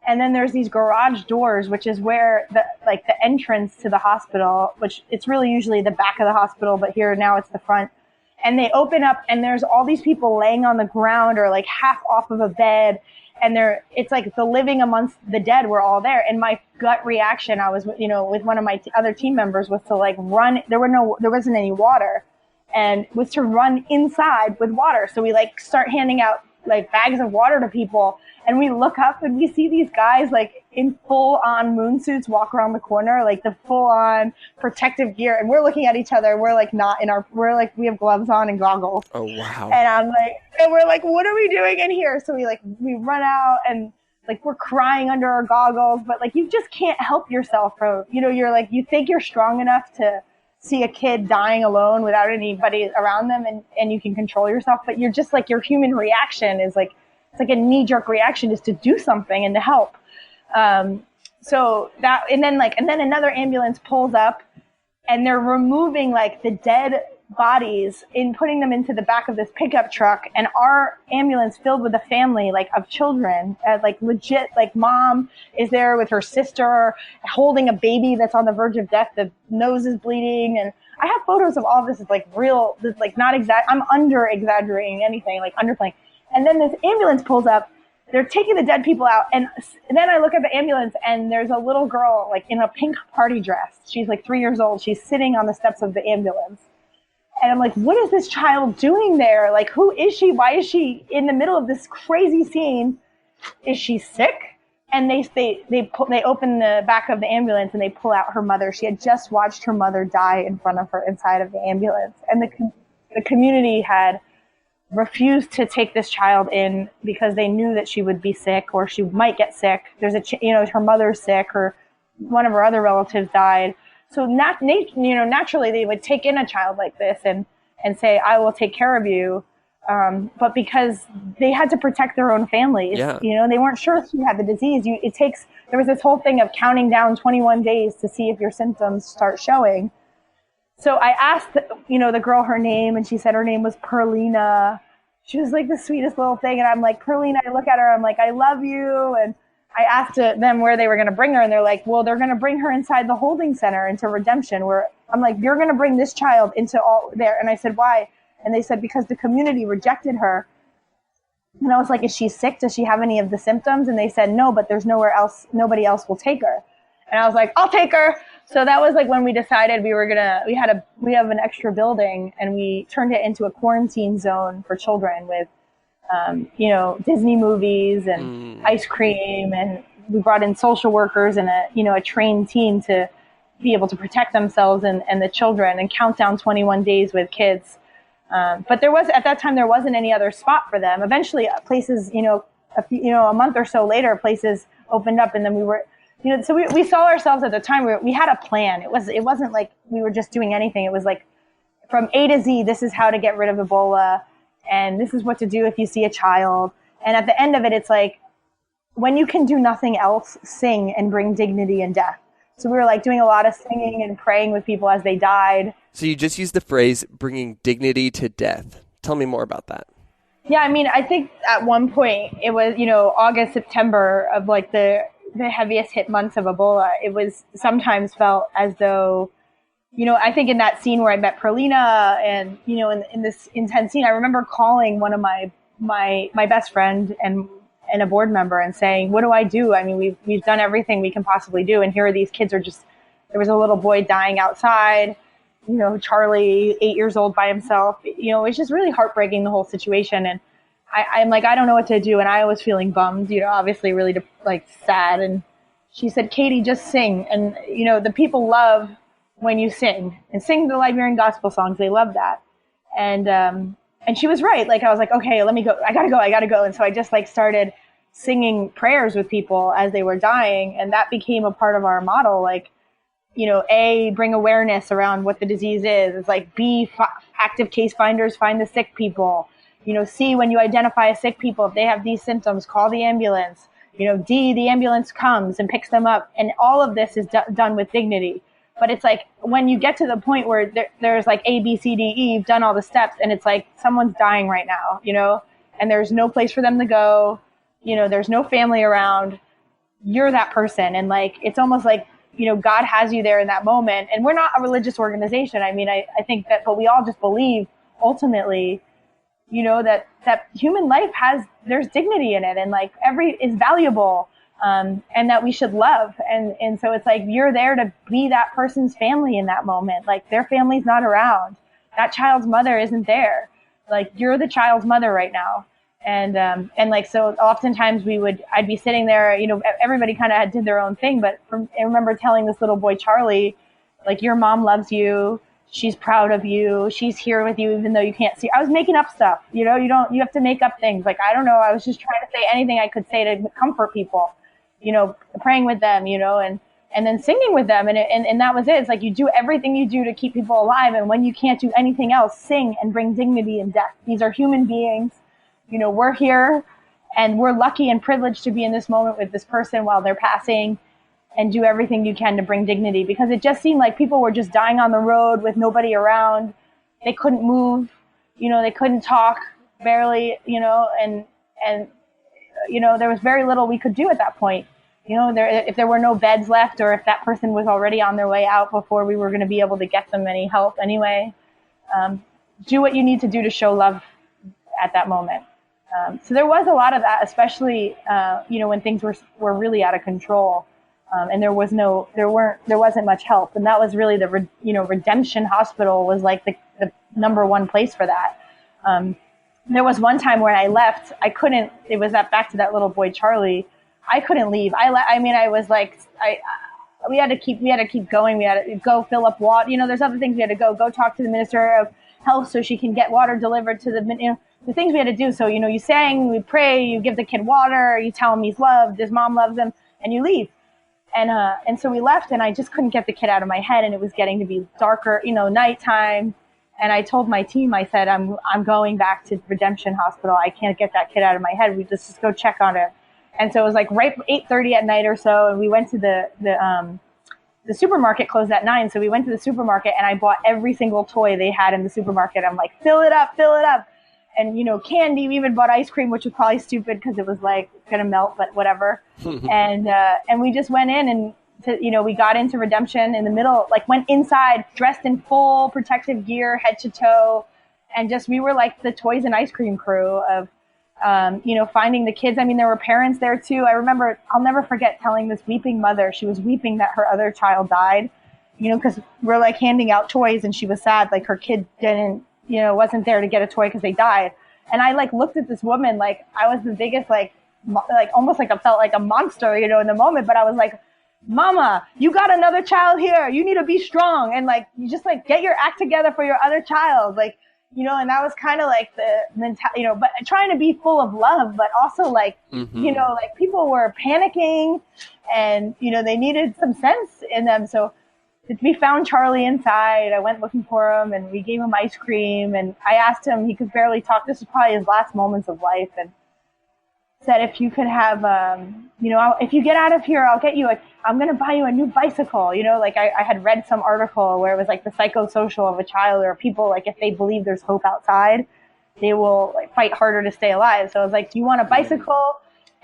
And then there's these garage doors, which is where the entrance to the hospital, which it's really usually the back of the hospital, but here now it's the front. And they open up, and there's all these people laying on the ground or, like, half off of a bed. And it's like the living amongst the dead were all there. And my gut reaction, I was, you know, with one of my other team members, was to, like, run. There wasn't any water, and was to run inside with water. So we, like, start handing out, like, bags of water to people. And we look up and we see these guys, like, in full-on moon suits walk around the corner, like the full-on protective gear. And we're looking at each other. We're, like, we're, like, we have gloves on and goggles. Oh, wow. And we're like, what are we doing in here? So we run out, and, like, we're crying under our goggles. But, like, you just can't help yourself. You know, you're like, you think you're strong enough to see a kid dying alone without anybody around them, and you can control yourself. But you're just, like, your human reaction is, like, it's like a knee-jerk reaction is to do something and to help. So that, and then another ambulance pulls up, and they're removing, like, the dead bodies and putting them into the back of this pickup truck. And our ambulance filled with a family, like, of children, like, legit, like, mom is there with her sister holding a baby that's on the verge of death. The nose is bleeding. And I have photos of all this. It's, like, real, like, not exact. I'm under exaggerating anything, like, underplaying. And then this ambulance pulls up. they're taking the dead people out. And then I look at the ambulance and there's a little girl like in a pink party dress. She's like 3 years old. She's sitting on the steps of the ambulance. And I'm like, what is this child doing there? Like, who is she? Why is she in the middle of this crazy scene? Is she sick? And they open the back of the ambulance and they pull out her mother. She had just watched her mother die in front of her inside of the ambulance. And the community had refused to take this child in because they knew that she would be sick or she might get sick. There's her mother's sick or one of her other relatives died. So naturally they would take in a child like this and say, I will take care of you. But because they had to protect their own families, they weren't sure if she had the disease. There was this whole thing of counting down 21 days to see if your symptoms start showing. So I asked, the girl her name, and she said her name was Perlina. She was like the sweetest little thing. And I'm like, Perlina, I look at her, I'm like, I love you. And I asked them where they were going to bring her. And they're like, well, they're going to bring her inside the holding center into Redemption, where I'm like, you're going to bring this child into all there. And I said, why? And they said, because the community rejected her. And I was like, is she sick? Does she have any of the symptoms? And they said, no, but there's nowhere else. Nobody else will take her. And I was like, I'll take her. So that was like when we decided we have an extra building and we turned it into a quarantine zone for children with, Disney movies and ice cream. And we brought in social workers and a trained team to be able to protect themselves and the children and count down 21 days with kids. But at that time, there wasn't any other spot for them. Eventually places, a month or so later, places opened up and then we were, so we saw ourselves at the time where we had a plan. It wasn't like we were just doing anything. It was like from A to Z, this is how to get rid of Ebola. And this is what to do if you see a child. And at the end of it, it's like, when you can do nothing else, sing and bring dignity in death. So we were like doing a lot of singing and praying with people as they died. So you just used the phrase bringing dignity to death. Tell me more about that. Yeah, I mean, I think at one point it was, August, September of like the heaviest hit months of Ebola. It was sometimes felt as though, I think in that scene where I met Perlina and, in this intense scene, I remember calling one of my best friend and a board member and saying, what do I do? I mean, we've done everything we can possibly do. And here are these kids there was a little boy dying outside, Charlie, 8 years old by himself. It's just really heartbreaking, the whole situation. And I'm like, I don't know what to do. And I was feeling bummed, obviously really sad. And she said, Katie, just sing. And, the people love when you sing and sing the Liberian gospel songs. They love that. And she was right. Like, I was like, okay, let me go. I gotta go. And so I just started singing prayers with people as they were dying. And that became a part of our model. A, bring awareness around what the disease is. It's like B, active case finders, find the sick people. C, when you identify a sick people, if they have these symptoms, call the ambulance. D, the ambulance comes and picks them up. And all of this is done with dignity. But it's like when you get to the point where there's like A, B, C, D, E, you've done all the steps and it's like someone's dying right now, and there's no place for them to go. There's no family around. You're that person. And it's almost like, God has you there in that moment. And we're not a religious organization. I mean, I think that, but we all just believe ultimately, that human life there's dignity in it and is valuable. And that we should love. And so it's like, you're there to be that person's family in that moment. Like their family's not around. That child's mother isn't there. Like you're the child's mother right now. And so oftentimes I'd be sitting there, everybody kind of did their own thing. But I remember telling this little boy, Charlie, your mom loves you. She's proud of you. She's here with you, even though you can't see. I was making up stuff, you have to make up things. I don't know. I was just trying to say anything I could say to comfort people, praying with them, and then singing with them. And that was it. It's like you do everything you do to keep people alive. And when you can't do anything else, sing and bring dignity in death. These are human beings. We're here and we're lucky and privileged to be in this moment with this person while they're passing, and do everything you can to bring dignity, because it just seemed like people were just dying on the road with nobody around. They couldn't move, they couldn't talk barely, and there was very little we could do at that point. If there were no beds left, or if that person was already on their way out before we were going to be able to get them any help anyway, do what you need to do to show love at that moment. So there was a lot of that, especially, when things were really out of control. And there wasn't much help. And that was really Redemption Hospital was like the number one place for that. There was one time when I left, it was back to that little boy, Charlie. I couldn't leave. I was like, we had to keep going. We had to go fill up water. There's other things we had to go talk to the Minister of Health so she can get water delivered to the things we had to do. So, you sang, we pray, you give the kid water, you tell him he's loved, his mom loves him, and you leave. And so we left, and I just couldn't get the kid out of my head, and it was getting to be darker, nighttime. And I told my team, I said, I'm going back to Redemption Hospital. I can't get that kid out of my head. We just go check on her. And so it was like right 8:30 at night or so, and we went to the supermarket closed at 9. So we went to the supermarket, and I bought every single toy they had in the supermarket. I'm like, fill it up. And, candy, we even bought ice cream, which was probably stupid because it was like going to melt, but whatever. And we just went in and, we got into Redemption in the middle, like went inside dressed in full protective gear, head to toe. And we were like the toys and ice cream crew of, finding the kids. I mean, there were parents there too. I remember, I'll never forget telling this weeping mother, she was weeping that her other child died, because we're like handing out toys and she was sad. Like her kid wasn't there to get a toy because they died. And I like looked at this woman, like I was the biggest, like almost like I felt like a monster, in the moment. But I was like, Mama, you got another child here. You need to be strong. And like, you just like get your act together for your other child. Like, and that was kind of like the mentality, but trying to be full of love, but also like, like people were panicking and, they needed some sense in them. So we found Charlie inside. I went looking for him and we gave him ice cream. And I asked him, he could barely talk. This was probably his last moments of life. And said, if you could have, if you get out of here, I'll get you, I'm going to buy you a new bicycle. Like I had read some article where it was like the psychosocial of a child, or people, like if they believe there's hope outside, they will like fight harder to stay alive. So I was like, do you want a bicycle?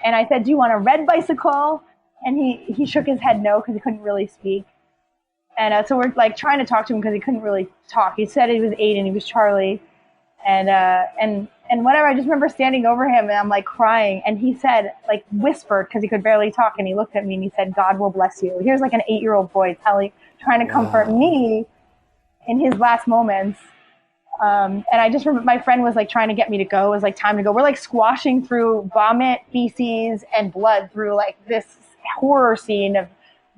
And I said, do you want a red bicycle? And he shook his head no, because he couldn't really speak. And so we're like trying to talk to him because he couldn't really talk. He said he was 8 and he was Charlie. And whatever, I just remember standing over him and I'm like crying. And he said, like whispered, because he could barely talk. And he looked at me and he said, God will bless you. Here's like an 8-year-old boy trying to comfort me in his last moments. And I just remember my friend was like trying to get me to go. It was like time to go. We're like squashing through vomit, feces, and blood through like this horror scene of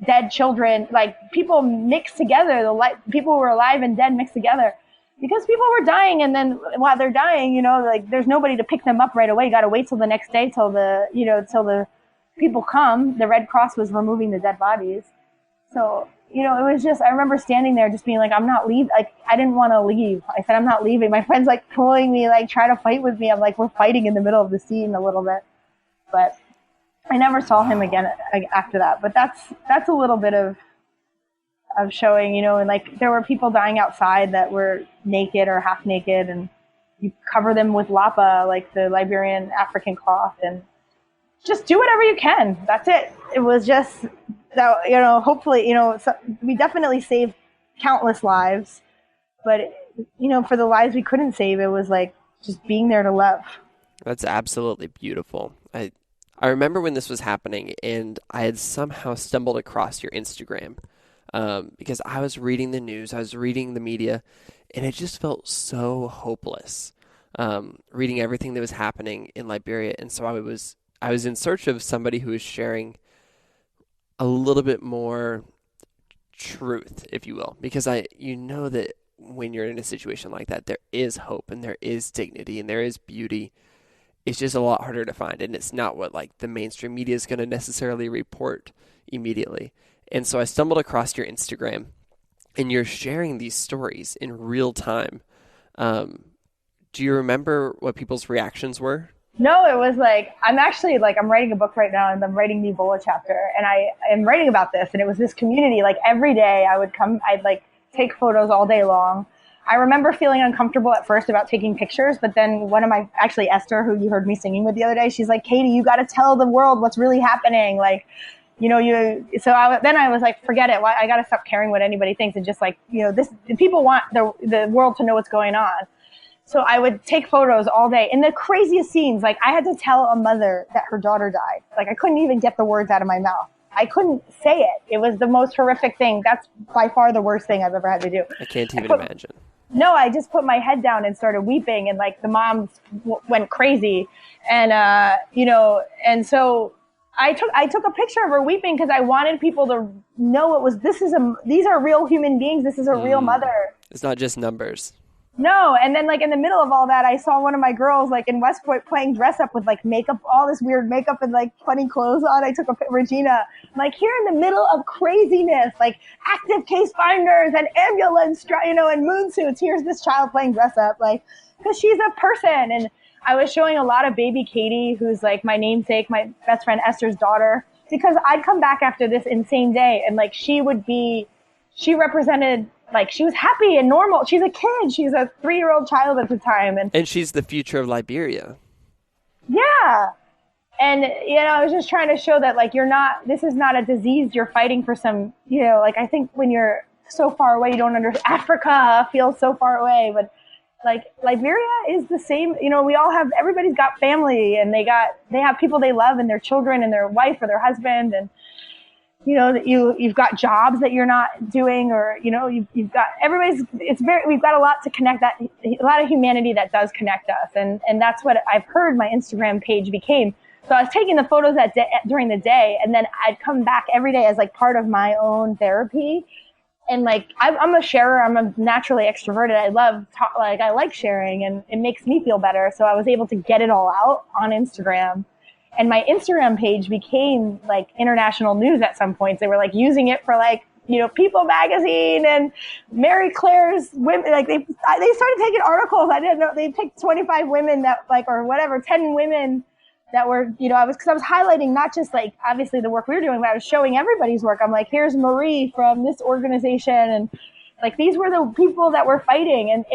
dead children, like people mixed together. People who were alive and dead mixed together because people were dying. And then while they're dying, like there's nobody to pick them up right away. You got to wait till the next day till the people come. The Red Cross was removing the dead bodies. So, it was just, I remember standing there just being like, I'm not leaving. Like, I didn't want to leave. I said, I'm not leaving. My friend's like pulling me, like try to fight with me. I'm like, we're fighting in the middle of the scene a little bit, but I never saw him again after that. But that's a little bit of showing, and like there were people dying outside that were naked or half naked, and you cover them with lapa, like the Liberian African cloth, and just do whatever you can. That's it. It was just that, hopefully, so we definitely saved countless lives, but for the lives we couldn't save, it was like just being there to love. That's absolutely beautiful. I remember when this was happening, and I had somehow stumbled across your Instagram because I was reading the news, I was reading the media, and it just felt so hopeless reading everything that was happening in Liberia. And so I was in search of somebody who was sharing a little bit more truth, if you will, because that when you're in a situation like that, there is hope and there is dignity and there is beauty. It's just a lot harder to find, and it's not what like the mainstream media is going to necessarily report immediately. And so I stumbled across your Instagram, and you're sharing these stories in real time. Do you remember what people's reactions were? No, it was like, I'm writing a book right now, and I'm writing the Ebola chapter, and I am writing about this, and it was this community, like every day I'd like take photos all day long. I remember feeling uncomfortable at first about taking pictures, but then actually Esther, who you heard me singing with the other day, she's like, Katie, you got to tell the world what's really happening. Like, then I was like, forget it. I got to stop caring what anybody thinks. And just like, people want the world to know what's going on. So I would take photos all day, and the craziest scenes, like I had to tell a mother that her daughter died. Like I couldn't even get the words out of my mouth. I couldn't say it. It was the most horrific thing. That's by far the worst thing I've ever had to do. I can't even imagine. No, I just put my head down and started weeping, and like the moms went crazy. And, and so I took a picture of her weeping because I wanted people to know these are real human beings. This is a real mother. It's not just numbers. No, and then like in the middle of all that, I saw one of my girls like in West Point playing dress up with like makeup, all this weird makeup and like funny clothes on. I took Regina, like here in the middle of craziness, like active case finders and ambulance, and moon suits. Here's this child playing dress up, like because she's a person. And I was showing a lot of baby Katie, who's like my namesake, my best friend Esther's daughter, because I'd come back after this insane day and like she represented. Like, she was happy and normal. She's a kid. She's a 3-year-old child at the time. And she's the future of Liberia. Yeah. And, I was just trying to show that, like, this is not a disease. You're fighting for some, like, I think when you're so far away, you don't understand. Africa feels so far away. But, like, Liberia is the same. Everybody's got family. And they have people they love and their children and their wife or their husband. And, you've got jobs that you're not doing, or you've got we've got a lot to connect, that a lot of humanity that does connect us, and that's what I've heard my Instagram page became. So I was taking the photos during the day, and then I'd come back every day as like part of my own therapy. And like I'm a sharer, I'm naturally extroverted. I like sharing, and it makes me feel better. So I was able to get it all out on Instagram. And my Instagram page became like international news at some points. They were like using it for like, People magazine and Mary Claire's women. Like they started taking articles. I didn't know they picked 25 women that like, or whatever, 10 women that were, because I was highlighting not just like obviously the work we were doing, but I was showing everybody's work. I'm like, here's Marie from this organization. And like, these were the people that were fighting. And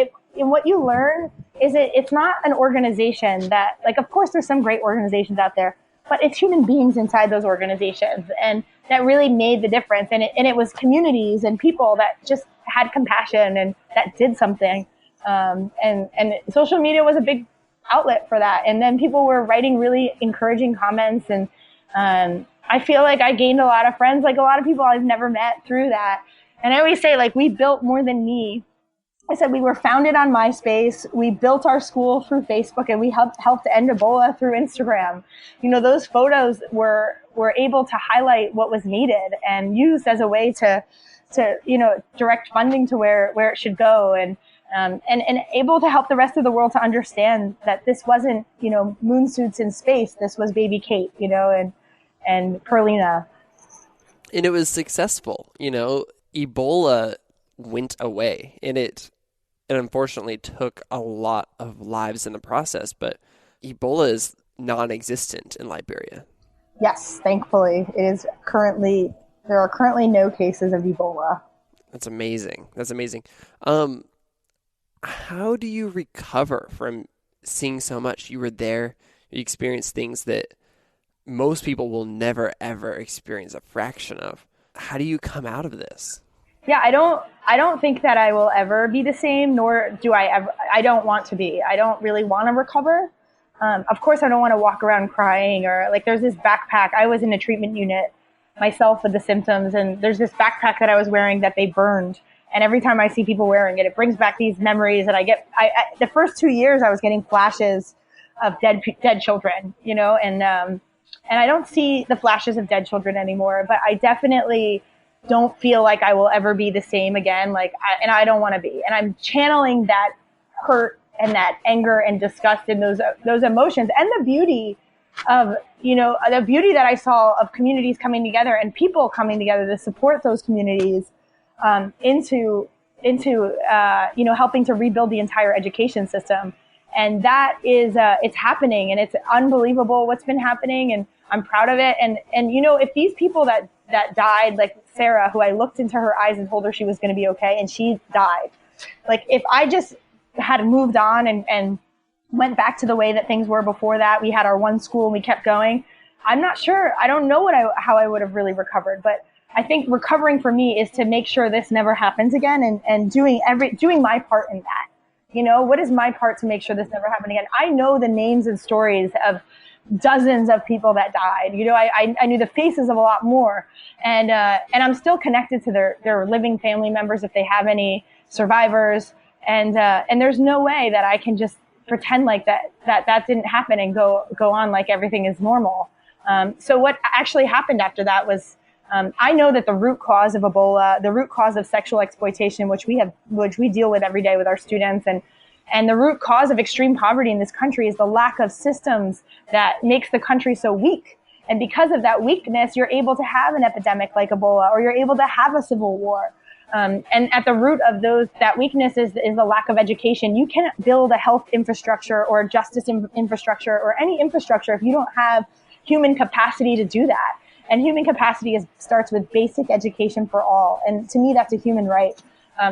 what you learn is it's not an organization that, like, of course there's some great organizations out there, but it's human beings inside those organizations. And that really made the difference. And it was communities and people that just had compassion and that did something. And social media was a big outlet for that. And then people were writing really encouraging comments. And I feel like I gained a lot of friends, like a lot of people I've never met through that. And I always say, like, we built more than me. I said we were founded on MySpace. We built our school through Facebook, and we helped end Ebola through Instagram. Those photos were able to highlight what was needed and used as a way to direct funding to where it should go, and able to help the rest of the world to understand that this wasn't moon suits in space. This was baby Kate, and Perlina. And it was successful. Ebola went away, and it unfortunately took a lot of lives in the process, but Ebola is non-existent in Liberia. Yes, thankfully. There are currently no cases of Ebola. That's amazing. How do you recover from seeing so much? You were there, you experienced things that most people will never, ever experience a fraction of. How do you come out of this? Yeah, I don't think that I will ever be the same, nor do I don't want to be. I don't really want to recover. Of course, I don't want to walk around crying, or like there's this backpack. I was in a treatment unit myself with the symptoms, and there's this backpack that I was wearing that they burned. And every time I see people wearing it, it brings back these memories. And the first 2 years I was getting flashes of dead children, and I don't see the flashes of dead children anymore, but I definitely don't feel like I will ever be the same again. And I don't want to be. And I'm channeling that hurt and that anger and disgust and those emotions, and the beauty of, the beauty that I saw of communities coming together and people coming together to support those communities, into helping to rebuild the entire education system. And that is, it's happening, and it's unbelievable what's been happening, and I'm proud of it. And if these people that died, like Sarah, who I looked into her eyes and told her she was going to be okay, and she died. Like, if I just had moved on and went back to the way that things were before that, we had our one school and we kept going, I'm not sure. I don't know how I would have really recovered. But I think recovering for me is to make sure this never happens again, and doing my part in that. What is my part to make sure this never happens again? I know the names and stories of dozens of people that died. I knew the faces of a lot more, and I'm still connected to their living family members if they have any survivors, and there's no way that I can just pretend like that didn't happen and go on like everything is normal. So what actually happened after that was, I know that the root cause of Ebola, the root cause of sexual exploitation, which we deal with every day with our students, and the root cause of extreme poverty in this country is the lack of systems that makes the country so weak. And because of that weakness, you're able to have an epidemic like Ebola, or you're able to have a civil war. And at the root of that weakness is the lack of education. You can't build a health infrastructure or a justice infrastructure or any infrastructure if you don't have human capacity to do that. And human capacity starts with basic education for all. And to me, that's a human right.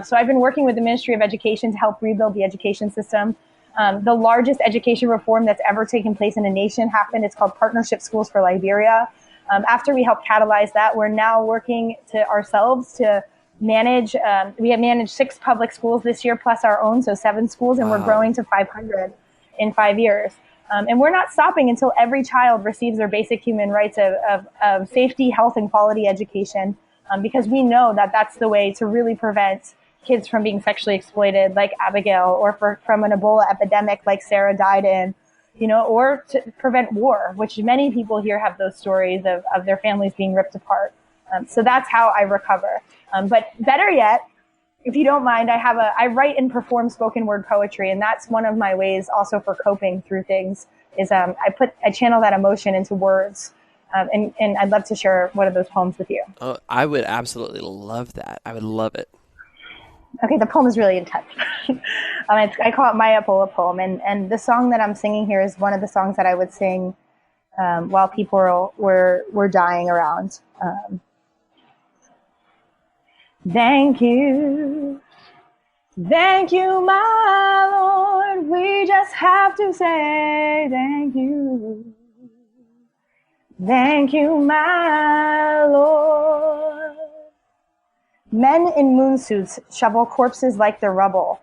So I've been working with the Ministry of Education to help rebuild the education system. The largest education reform that's ever taken place in a nation happened. It's called Partnership Schools for Liberia. After we helped catalyze that, we're now working to manage. We have managed 6 public schools this year, plus our own, so 7 schools, and we're growing to 500 in 5 years. And we're not stopping until every child receives their basic human rights of safety, health, and quality education. Because we know that that's the way to really prevent kids from being sexually exploited, like Abigail, or from an Ebola epidemic like Sarah died in, or to prevent war, which many people here have those stories of their families being ripped apart. So that's how I recover. But better yet, if you don't mind, I write and perform spoken word poetry, and that's one of my ways also for coping through things is I channel that emotion into words. And I'd love to share one of those poems with you. Oh, I would absolutely love that. I would love it. Okay, the poem is really intense. I call it my Ebola poem. And the song that I'm singing here is one of the songs that I would sing while people were dying around. Thank you, my Lord. We just have to say thank you. Thank you, my Lord. Men in moon suits shovel corpses like they're rubble.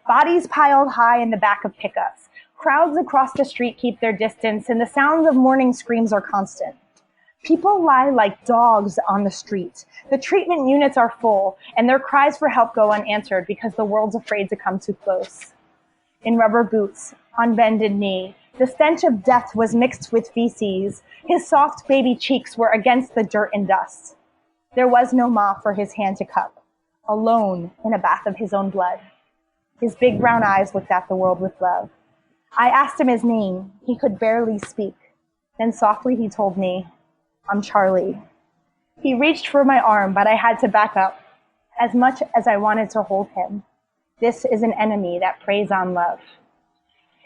Bodies piled high in the back of pickups. Crowds across the street keep their distance, and the sounds of mourning screams are constant. People lie like dogs on the street. The treatment units are full, and their cries for help go unanswered because the world's afraid to come too close. In rubber boots, on bended knee, the stench of death was mixed with feces. His soft baby cheeks were against the dirt and dust. There was no mop for his hand to cup, alone in a bath of his own blood. His big brown eyes looked at the world with love. I asked him his name. He could barely speak. Then softly he told me, I'm Charlie. He reached for my arm, but I had to back up, as much as I wanted to hold him. This is an enemy that preys on love.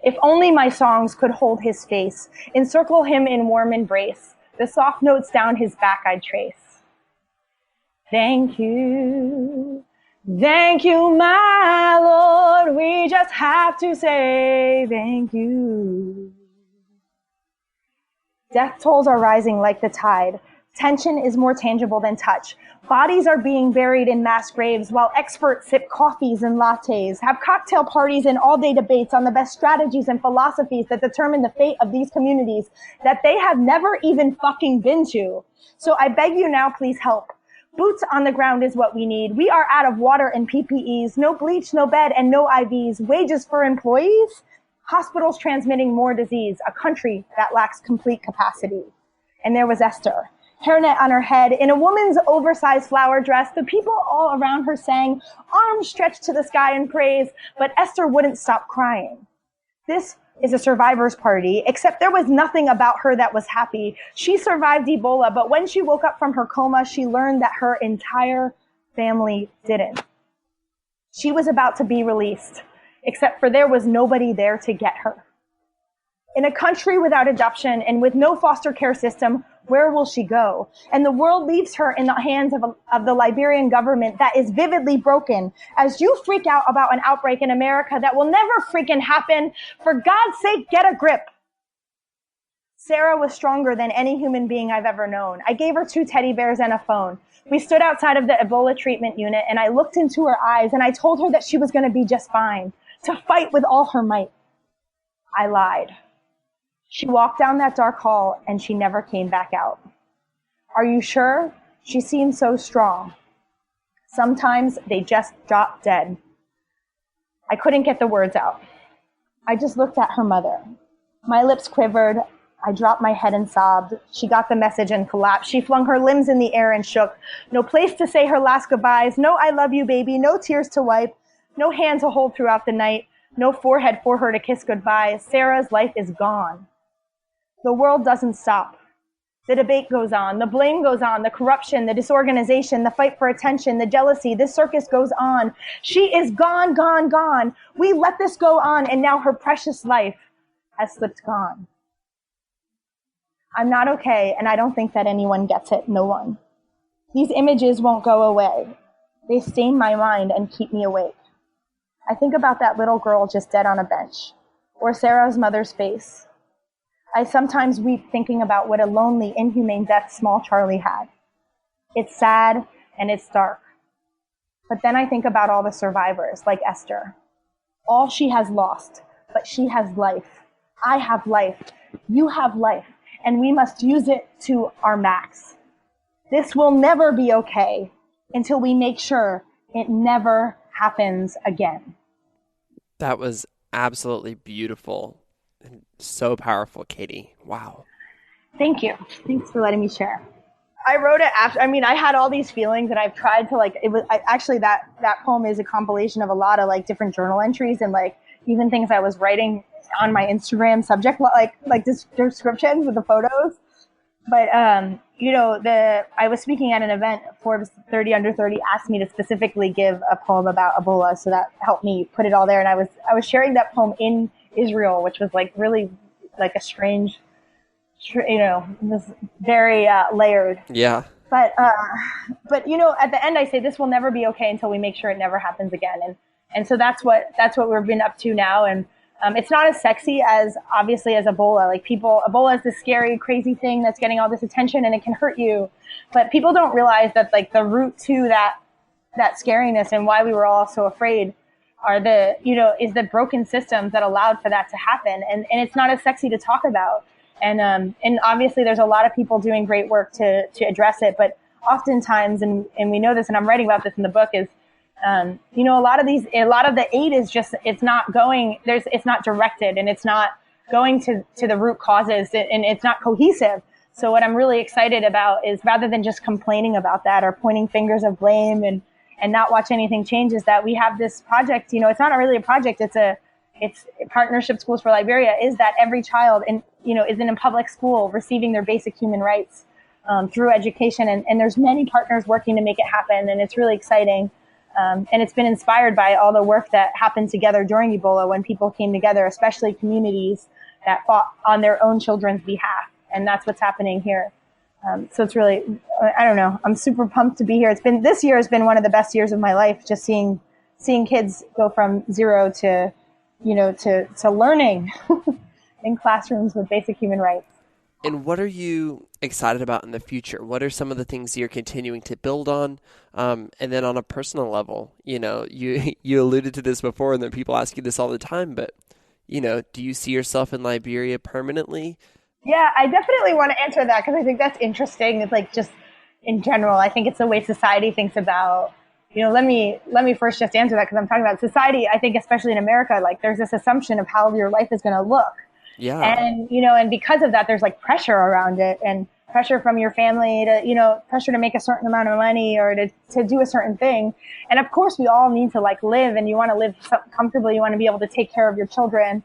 If only my songs could hold his face, encircle him in warm embrace, the soft notes down his back I'd trace. Thank you, my Lord, we just have to say thank you. Death tolls are rising like the tide. Tension is more tangible than touch. Bodies are being buried in mass graves while experts sip coffees and lattes, have cocktail parties and all-day debates on the best strategies and philosophies that determine the fate of these communities that they have never even fucking been to. So I beg you now, please help. Boots on the ground is what we need. We are out of water and PPEs, no bleach, no bed, and no IVs. Wages for employees? Hospitals transmitting more disease, a country that lacks complete capacity. And there was Esther, hairnet on her head, in a woman's oversized flower dress. The people all around her sang, arms stretched to the sky in praise, but Esther wouldn't stop crying. This is a survivor's party, except there was nothing about her that was happy. She survived Ebola, but when she woke up from her coma, she learned that her entire family didn't. She was about to be released, except for there was nobody there to get her. In a country without adoption and with no foster care system, where will she go? And the world leaves her in the hands of the Liberian government that is vividly broken. As you freak out about an outbreak in America that will never freaking happen, for God's sake, get a grip. Sarah was stronger than any human being I've ever known. I gave her 2 teddy bears and a phone. We stood outside of the Ebola treatment unit, and I looked into her eyes, and I told her that she was going to be just fine. to fight with all her might. I lied. She walked down that dark hall and she never came back out. Are you sure? She seemed so strong. Sometimes they just drop dead. I couldn't get the words out. I just looked at her mother. My lips quivered. I dropped my head and sobbed. She got the message and collapsed. She flung her limbs in the air and shook. No place to say her last goodbyes. No I love you, baby. No tears to wipe. No hand to hold throughout the night. No forehead for her to kiss goodbye. Sarah's life is gone. The world doesn't stop. The debate goes on. The blame goes on. The corruption, the disorganization, the fight for attention, the jealousy. This circus goes on. She is gone, gone, gone. We let this go on, and now her precious life has slipped gone. I'm not okay, and I don't think that anyone gets it. No one. These images won't go away. They stain my mind and keep me awake. I think about that little girl just dead on a bench, or Sarah's mother's face. I sometimes weep thinking about what a lonely, inhumane death small Charlie had. It's sad and it's dark. But then I think about all the survivors, like Esther. All she has lost, but she has life. I have life. You have life. And we must use it to our max. This will never be okay until we make sure it never happens again. That was absolutely beautiful and so powerful, Katie. Wow. Thank you. Thanks for letting me share. I wrote it after, I had all these feelings and I've tried to actually that poem is a compilation of a lot of different journal entries and even things I was writing on my Instagram subject, like descriptions with the photos. But, I was speaking at an event, Forbes 30 Under 30 asked me to specifically give a poem about Ebola. So that helped me put it all there. And I was sharing that poem in Israel, which was really a strange, this very very Yeah. But at the end I say this will never be okay until we make sure it never happens again. And so that's what we've been up to now. And it's not as sexy as obviously as Ebola. Ebola is this scary, crazy thing that's getting all this attention and it can hurt you. But people don't realize that the root to that scariness and why we were all so afraid are is the broken systems that allowed for that to happen. And it's not as sexy to talk about. And obviously there's a lot of people doing great work to address it. But oftentimes, and we know this, and I'm writing about this in the book, is a lot of the aid is just, it's not directed and it's not going to the root causes and it's not cohesive. So what I'm really excited about is rather than just complaining about that or pointing fingers of blame and not watch anything change, is that we have this project, it's not really a project. It's Partnership Schools for Liberia, is that every child is in a public school receiving their basic human rights through education. And there's many partners working to make it happen. And it's really exciting. And it's been inspired by all the work that happened together during Ebola when people came together, especially communities that fought on their own children's behalf. And that's what's happening here. So it's really, I don't know, I'm super pumped to be here. This year has been one of the best years of my life, just seeing kids go from zero to learning in classrooms with basic human rights. And what are you excited about in the future? What are some of the things you're continuing to build on? And then on a personal level, you alluded to this before and then people ask you this all the time, but, do you see yourself in Liberia permanently? Yeah, I definitely want to answer that because I think that's interesting. It's just in general, I think it's the way society thinks about, let me first just answer that because I'm talking about society. I think especially in America, there's this assumption of how your life is going to look. Yeah. And, and because of that, there's pressure around it and pressure from your family to, pressure to make a certain amount of money or to do a certain thing. And of course we all need to live and you want to live comfortably. You want to be able to take care of your children.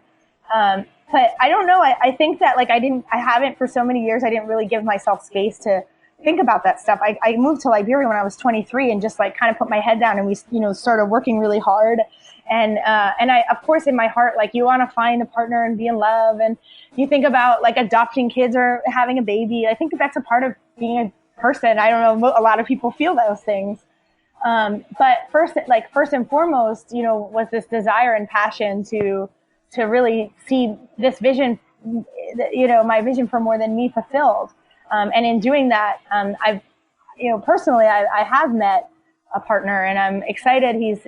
But I don't know. I think that I haven't for so many years, I didn't really give myself space to think about that stuff. I moved to Liberia when I was 23 and just kind of put my head down and we, started working really hard. And I, of course, in my heart, you want to find a partner and be in love. And you think about adopting kids or having a baby. I think that's a part of being a person. I don't know. A lot of people feel those things. But first and foremost, was this desire and passion to really see this vision, my vision for More Than Me fulfilled. And in doing that, I've, personally, I have met a partner and I'm excited. He's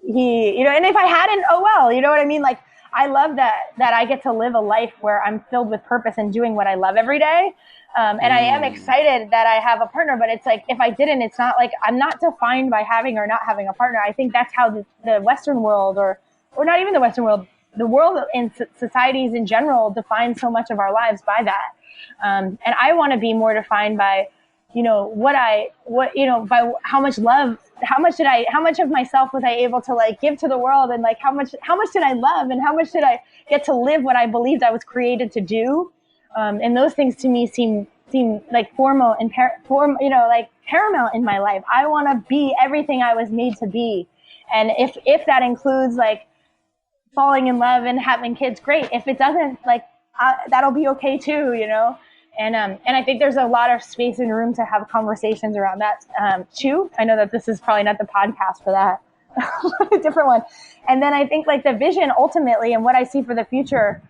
and if I hadn't, oh well, you know what I mean? Like, I love that I get to live a life where I'm filled with purpose and doing what I love every day. And I am excited that I have a partner, but it's like, if I didn't, it's not like I'm not defined by having or not having a partner. I think that's how the Western world, or not even the Western world, the world in societies in general defines so much of our lives by that. And I want to be more defined by, by how much love, how much of myself was I able to like give to the world, and like how much did I love, and how much did I get to live what I believed I was created to do. And those things to me seem like paramount in my life. I want to be everything I was made to be. And if that includes like falling in love and having kids, great. If it doesn't, like, that'll be okay too, And I think there's a lot of space and room to have conversations around that too. I know that this is probably not the podcast for that, a different one. And then I think like the vision ultimately, and what I see for the future,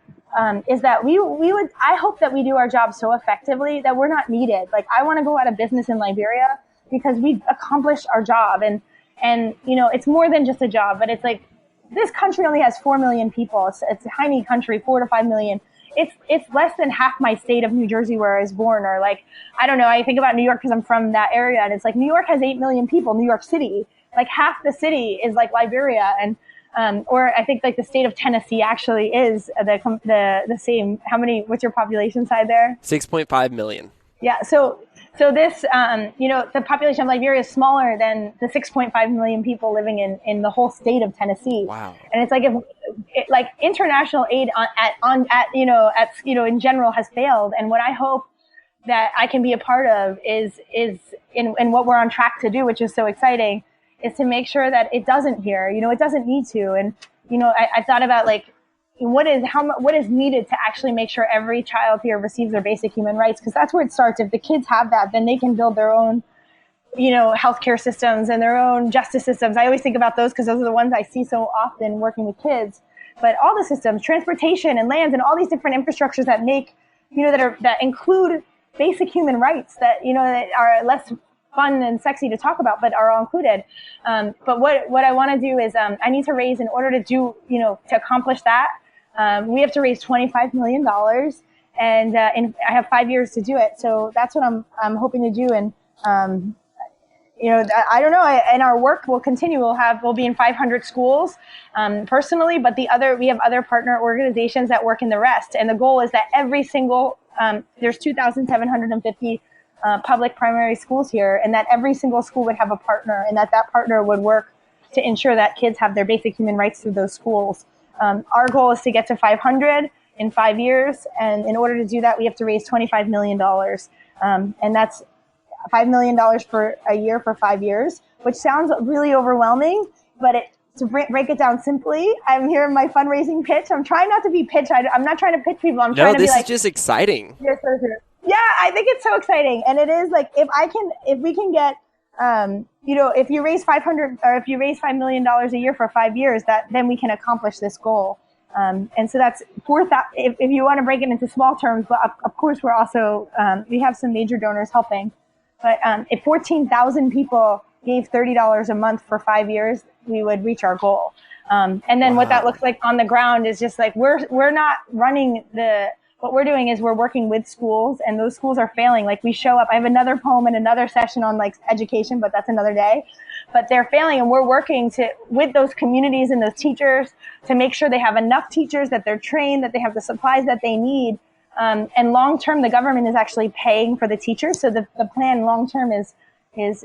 is that I hope that we do our job so effectively that we're not needed. Like, I want to go out of business in Liberia because we've accomplished our job, and it's more than just a job, but it's like, this country only has 4 million people. It's a tiny country, 4 to 5 million. It's less than half my state of New Jersey where I was born, or like, I don't know. I think about New York because I'm from that area, and it's like New York has 8 million people. New York City, like half the city is like Liberia, and or I think like the state of Tennessee actually is the same. How many? What's your population side there? 6.5 million. Yeah. So this, the population of Liberia is smaller than the 6.5 million people living in the whole state of Tennessee. Wow. And it's like, like international aid in general has failed. And what I hope that I can be a part of is in what we're on track to do, which is so exciting, is to make sure that it doesn't here, it doesn't need to. And, I thought about like, what is needed to actually make sure every child here receives their basic human rights? Because that's where it starts. If the kids have that, then they can build their own, healthcare systems and their own justice systems. I always think about those because those are the ones I see so often working with kids. But all the systems, transportation and lands and all these different infrastructures that make, that include basic human rights that, that are less fun and sexy to talk about, but are all included. But what I want to do is I need to raise, in order to do, to accomplish that, we have to raise $25 million, and I have 5 years to do it. So that's what I'm hoping to do. And, I don't know. And our work will continue. We'll be in 500 schools, personally, but we have other partner organizations that work in the rest. And the goal is that every single, there's 2,750 public primary schools here, and that every single school would have a partner, and that partner would work to ensure that kids have their basic human rights through those schools. Our goal is to get to 500 in 5 years. And in order to do that, we have to raise $25 million. And that's $5 million for a year for 5 years, which sounds really overwhelming, but to break it down simply, I'm here in my fundraising pitch. I'm trying not to be pitched. I'm not trying to pitch people. I'm trying to be like, this is just exciting. Yes, sir. Yeah, I think it's so exciting. And it is like, if we can get, if you raise 500 or if you raise $5 million a year for 5 years, then we can accomplish this goal. And so that's 4,000. If you want to break it into small terms, but of course we're also, we have some major donors helping, but, if 14,000 people gave $30 a month for 5 years, we would reach our goal. And then what that looks like on the ground is just like, we're not running what we're doing is we're working with schools, and those schools are failing. Like, we show up, I have another poem and another session on like education, but that's another day, but they're failing. And we're working with those communities and those teachers to make sure they have enough teachers, that they're trained, that they have the supplies that they need. And long-term, the government is actually paying for the teachers. So the plan long-term is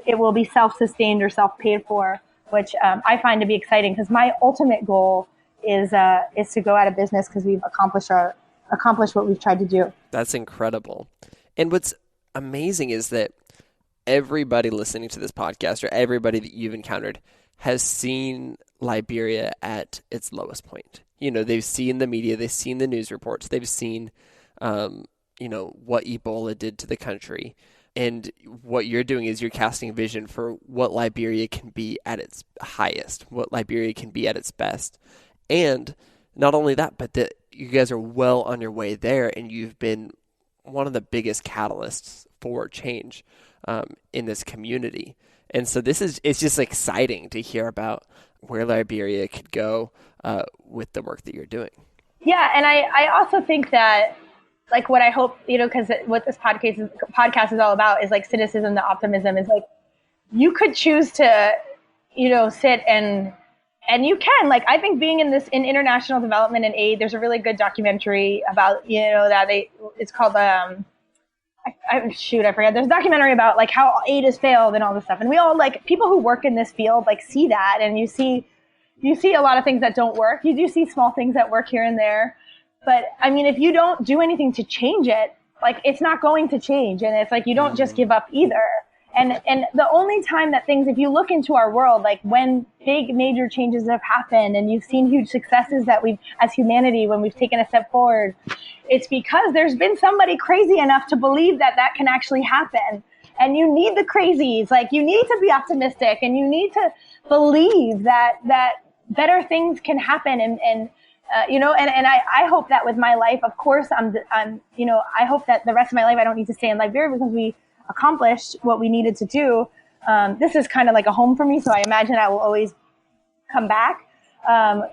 it will be self-sustained or self-paid for, which I find to be exciting, because my ultimate goal is to go out of business because we've accomplished what we've tried to do. That's incredible. And what's amazing is that everybody listening to this podcast, or everybody that you've encountered, has seen Liberia at its lowest point. They've seen the media, they've seen the news reports, they've seen, what Ebola did to the country. And what you're doing is you're casting a vision for what Liberia can be at its highest, what Liberia can be at its best. And not only that, but that you guys are well on your way there, and you've been one of the biggest catalysts for change in this community. And so it's just exciting to hear about where Liberia could go with the work that you're doing. Yeah, and I also think that, like, what I hope, because what this podcast is all about is like cynicism, the optimism is like, you could choose to, sit and you can, like, I think being in international development and aid, there's a really good documentary about, it's called, I forget. There's a documentary about like how aid has failed and all this stuff. And we all, like, people who work in this field, like, see that, and you see a lot of things that don't work. You do see small things that work here and there. But I mean, if you don't do anything to change it, like, it's not going to change. And it's like, you don't just give up either. And the only time that if you look into our world, like when big major changes have happened and you've seen huge successes that we've, as humanity, when we've taken a step forward, it's because there's been somebody crazy enough to believe that that can actually happen. And you need the crazies, like, you need to be optimistic and you need to believe that better things can happen. And I hope that with my life, of course, I hope that the rest of my life I don't need to stay in Liberia because we accomplished what we needed to do. This is kind of like a home for me, so I imagine I will always come back. I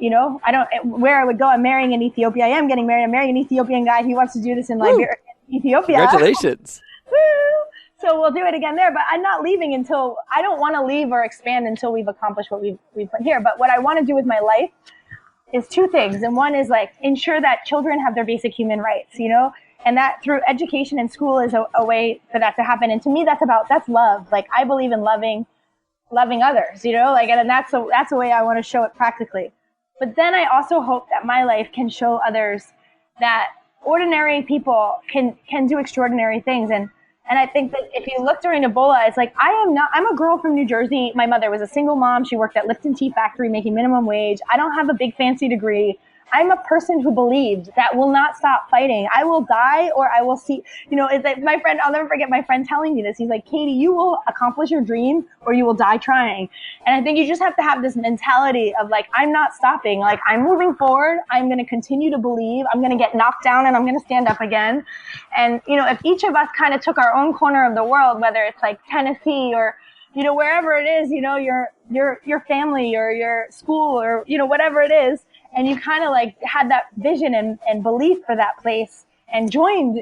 don't, where I would go, I'm marrying an Ethiopia. I am getting married. I'm marrying an Ethiopian guy. He wants to do this in Liberia, Ethiopia. Congratulations. So we'll do it again there, but I'm not leaving I don't want to leave or expand until we've accomplished what we've put here. But what I want to do with my life is two things. And one is, like, ensure that children have their basic human rights, and that through education and school is a way for that to happen. And to me, that's love. Like, I believe in loving others, and that's the way I want to show it practically. But then I also hope that my life can show others that ordinary people can do extraordinary things. And I think that if you look during Ebola, it's like, I'm a girl from New Jersey. My mother was a single mom. She worked at Lipton Tea Factory making minimum wage. I don't have a big fancy degree. I'm a person who believed that will not stop fighting. I will die or I will see, it's like my friend, I'll never forget my friend telling me this. He's like, Katie, you will accomplish your dream or you will die trying. And I think you just have to have this mentality of, like, I'm not stopping. Like, I'm moving forward. I'm going to continue to believe. I'm going to get knocked down and I'm going to stand up again. And, if each of us kind of took our own corner of the world, whether it's like Tennessee or, wherever it is, your family or your school or, whatever it is, and you kind of like had that vision and belief for that place and joined,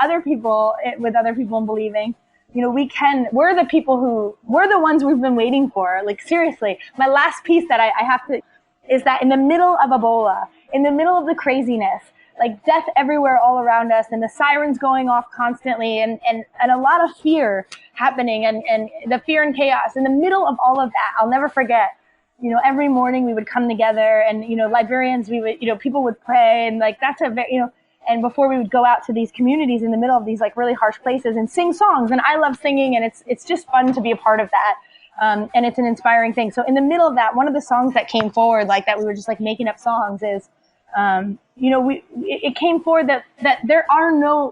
other people with other people in believing, we're the ones we've been waiting for. Like, seriously, my last piece that I have to, is that in the middle of Ebola, in the middle of the craziness, like death everywhere all around us and the sirens going off constantly and a lot of fear happening and the fear and chaos, in the middle of all of that, I'll never forget, every morning we would come together and, Liberians, we would, people would pray and, like, that's a very, and before we would go out to these communities in the middle of these, like, really harsh places and sing songs. And I love singing and it's just fun to be a part of that. And it's an inspiring thing. So in the middle of that, one of the songs that came forward, like, that we were just like making up songs is, it came forward that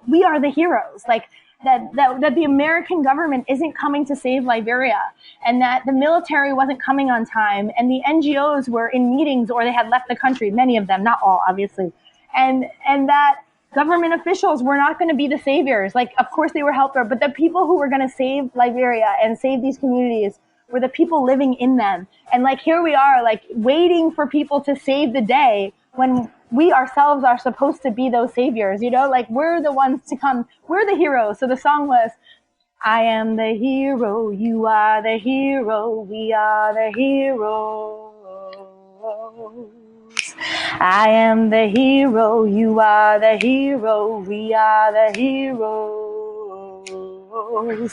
we are the heroes. Like, that the American government isn't coming to save Liberia, and that the military wasn't coming on time, and the NGOs were in meetings or they had left the country, many of them, not all, obviously, and that government officials were not going to be the saviors. Like, of course they were helpers, but the people who were going to save Liberia and save these communities were the people living in them. And, like, here we are, like, waiting for people to save the day when we ourselves are supposed to be those saviors, like, we're the ones to come. We're the heroes. So the song was, I am the hero, you are the hero, we are the heroes. I am the hero, you are the hero, we are the heroes.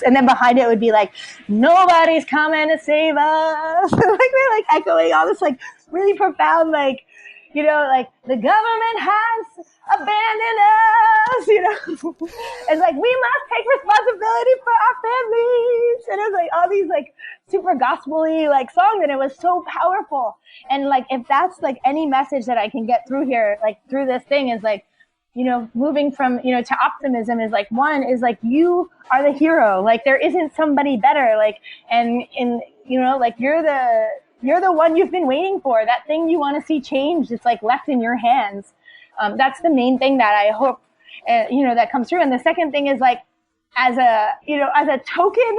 And then behind it would be like, nobody's coming to save us. Like, we're like echoing all this, like, really profound, like, like, the government has abandoned us, It's like, we must take responsibility for our families. And it was like all these, like, super gospel-y, like, songs, and it was so powerful. And, like, if that's, like, any message that I can get through here, like, through this thing is, like, moving from, to optimism is, like, one is, like, you are the hero. Like, there isn't somebody better. Like, and like, you're the one you've been waiting for. That thing you want to see changed, it's, like, left in your hands. That's the main thing that I hope, that comes through. And the second thing is, like, as a token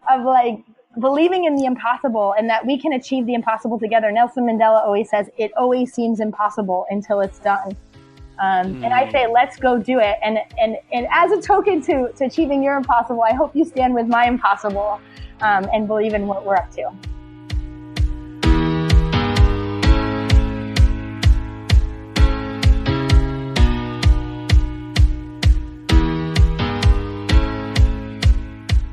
of, like, believing in the impossible and that we can achieve the impossible together. Nelson Mandela always says, it always seems impossible until it's done. And I say, let's go do it. And as a token to achieving your impossible, I hope you stand with my impossible and believe in what we're up to.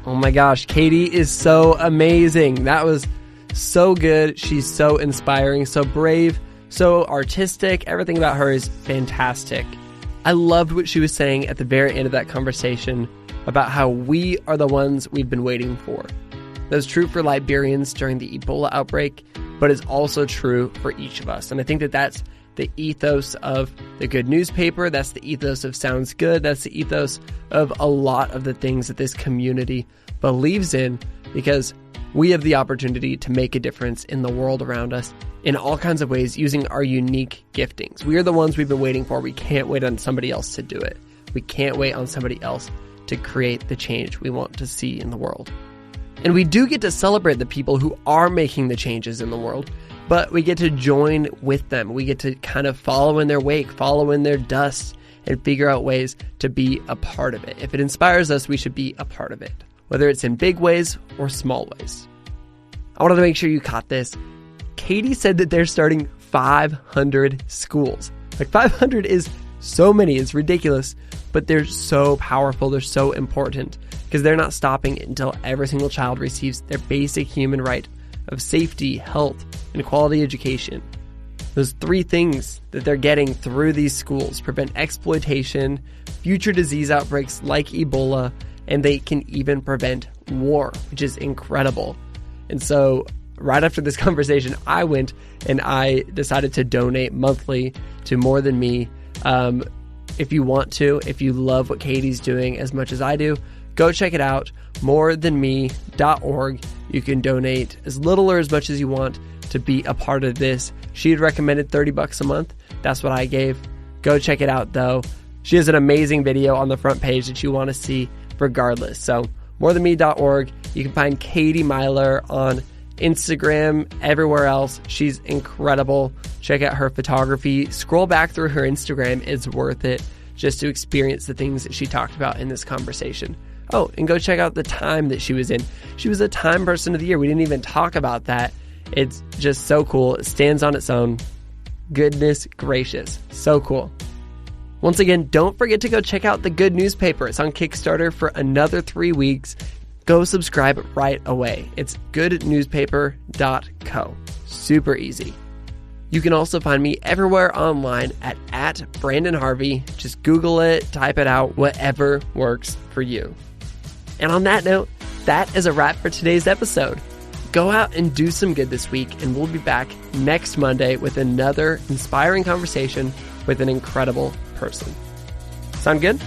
Oh my gosh, Katie is so amazing. That was so good. She's so inspiring, so brave, so artistic. Everything about her is fantastic. I loved what she was saying at the very end of that conversation about how we are the ones we've been waiting for. That was true for Liberians during the Ebola outbreak, but it's also true for each of us. And I think that that's the ethos of the Good Newspaper. That's the ethos of Sounds Good. That's the ethos of a lot of the things that this community believes in, because we have the opportunity to make a difference in the world around us in all kinds of ways using our unique giftings. We are the ones we've been waiting for. We can't wait on somebody else to do it. We can't wait on somebody else to create the change we want to see in the world. And we do get to celebrate the people who are making the changes in the world, but we get to join with them. We get to kind of follow in their wake, follow in their dust, and figure out ways to be a part of it. If it inspires us, we should be a part of it, whether it's in big ways or small ways. I wanted to make sure you caught this. Katie said that they're starting 500 schools. Like 500 is so many, it's ridiculous, but they're so powerful, they're so important, because they're not stopping until every single child receives their basic human right of safety, health, and quality education. Those three things that they're getting through these schools prevent exploitation, future disease outbreaks like Ebola, and they can even prevent war, which is incredible. And so right after this conversation, I went and I decided to donate monthly to More Than Me. If you want to, if you love what Katie's doing as much as I do, go check it out, morethanme.org. You can donate as little or as much as you want to be a part of this. She had recommended $30 a month. That's what I gave. Go check it out, though. She has an amazing video on the front page that you want to see regardless. So morethanme.org. You can find Katie Meyler on Instagram, everywhere else. She's incredible. Check out her photography. Scroll back through her Instagram. It's worth it just to experience the things that she talked about in this conversation. Oh, and go check out the time that she was in. She was a Time Person of the Year. We didn't even talk about that. It's just so cool. It stands on its own. Goodness gracious. So cool. Once again, don't forget to go check out the Good Newspaper. It's on Kickstarter for another 3 weeks. Go subscribe right away. It's goodnewspaper.co. Super easy. You can also find me everywhere online at Brandon Harvey. Just Google it, type it out, whatever works for you. And on that note, that is a wrap for today's episode. Go out and do some good this week, and we'll be back next Monday with another inspiring conversation with an incredible person. Sound good?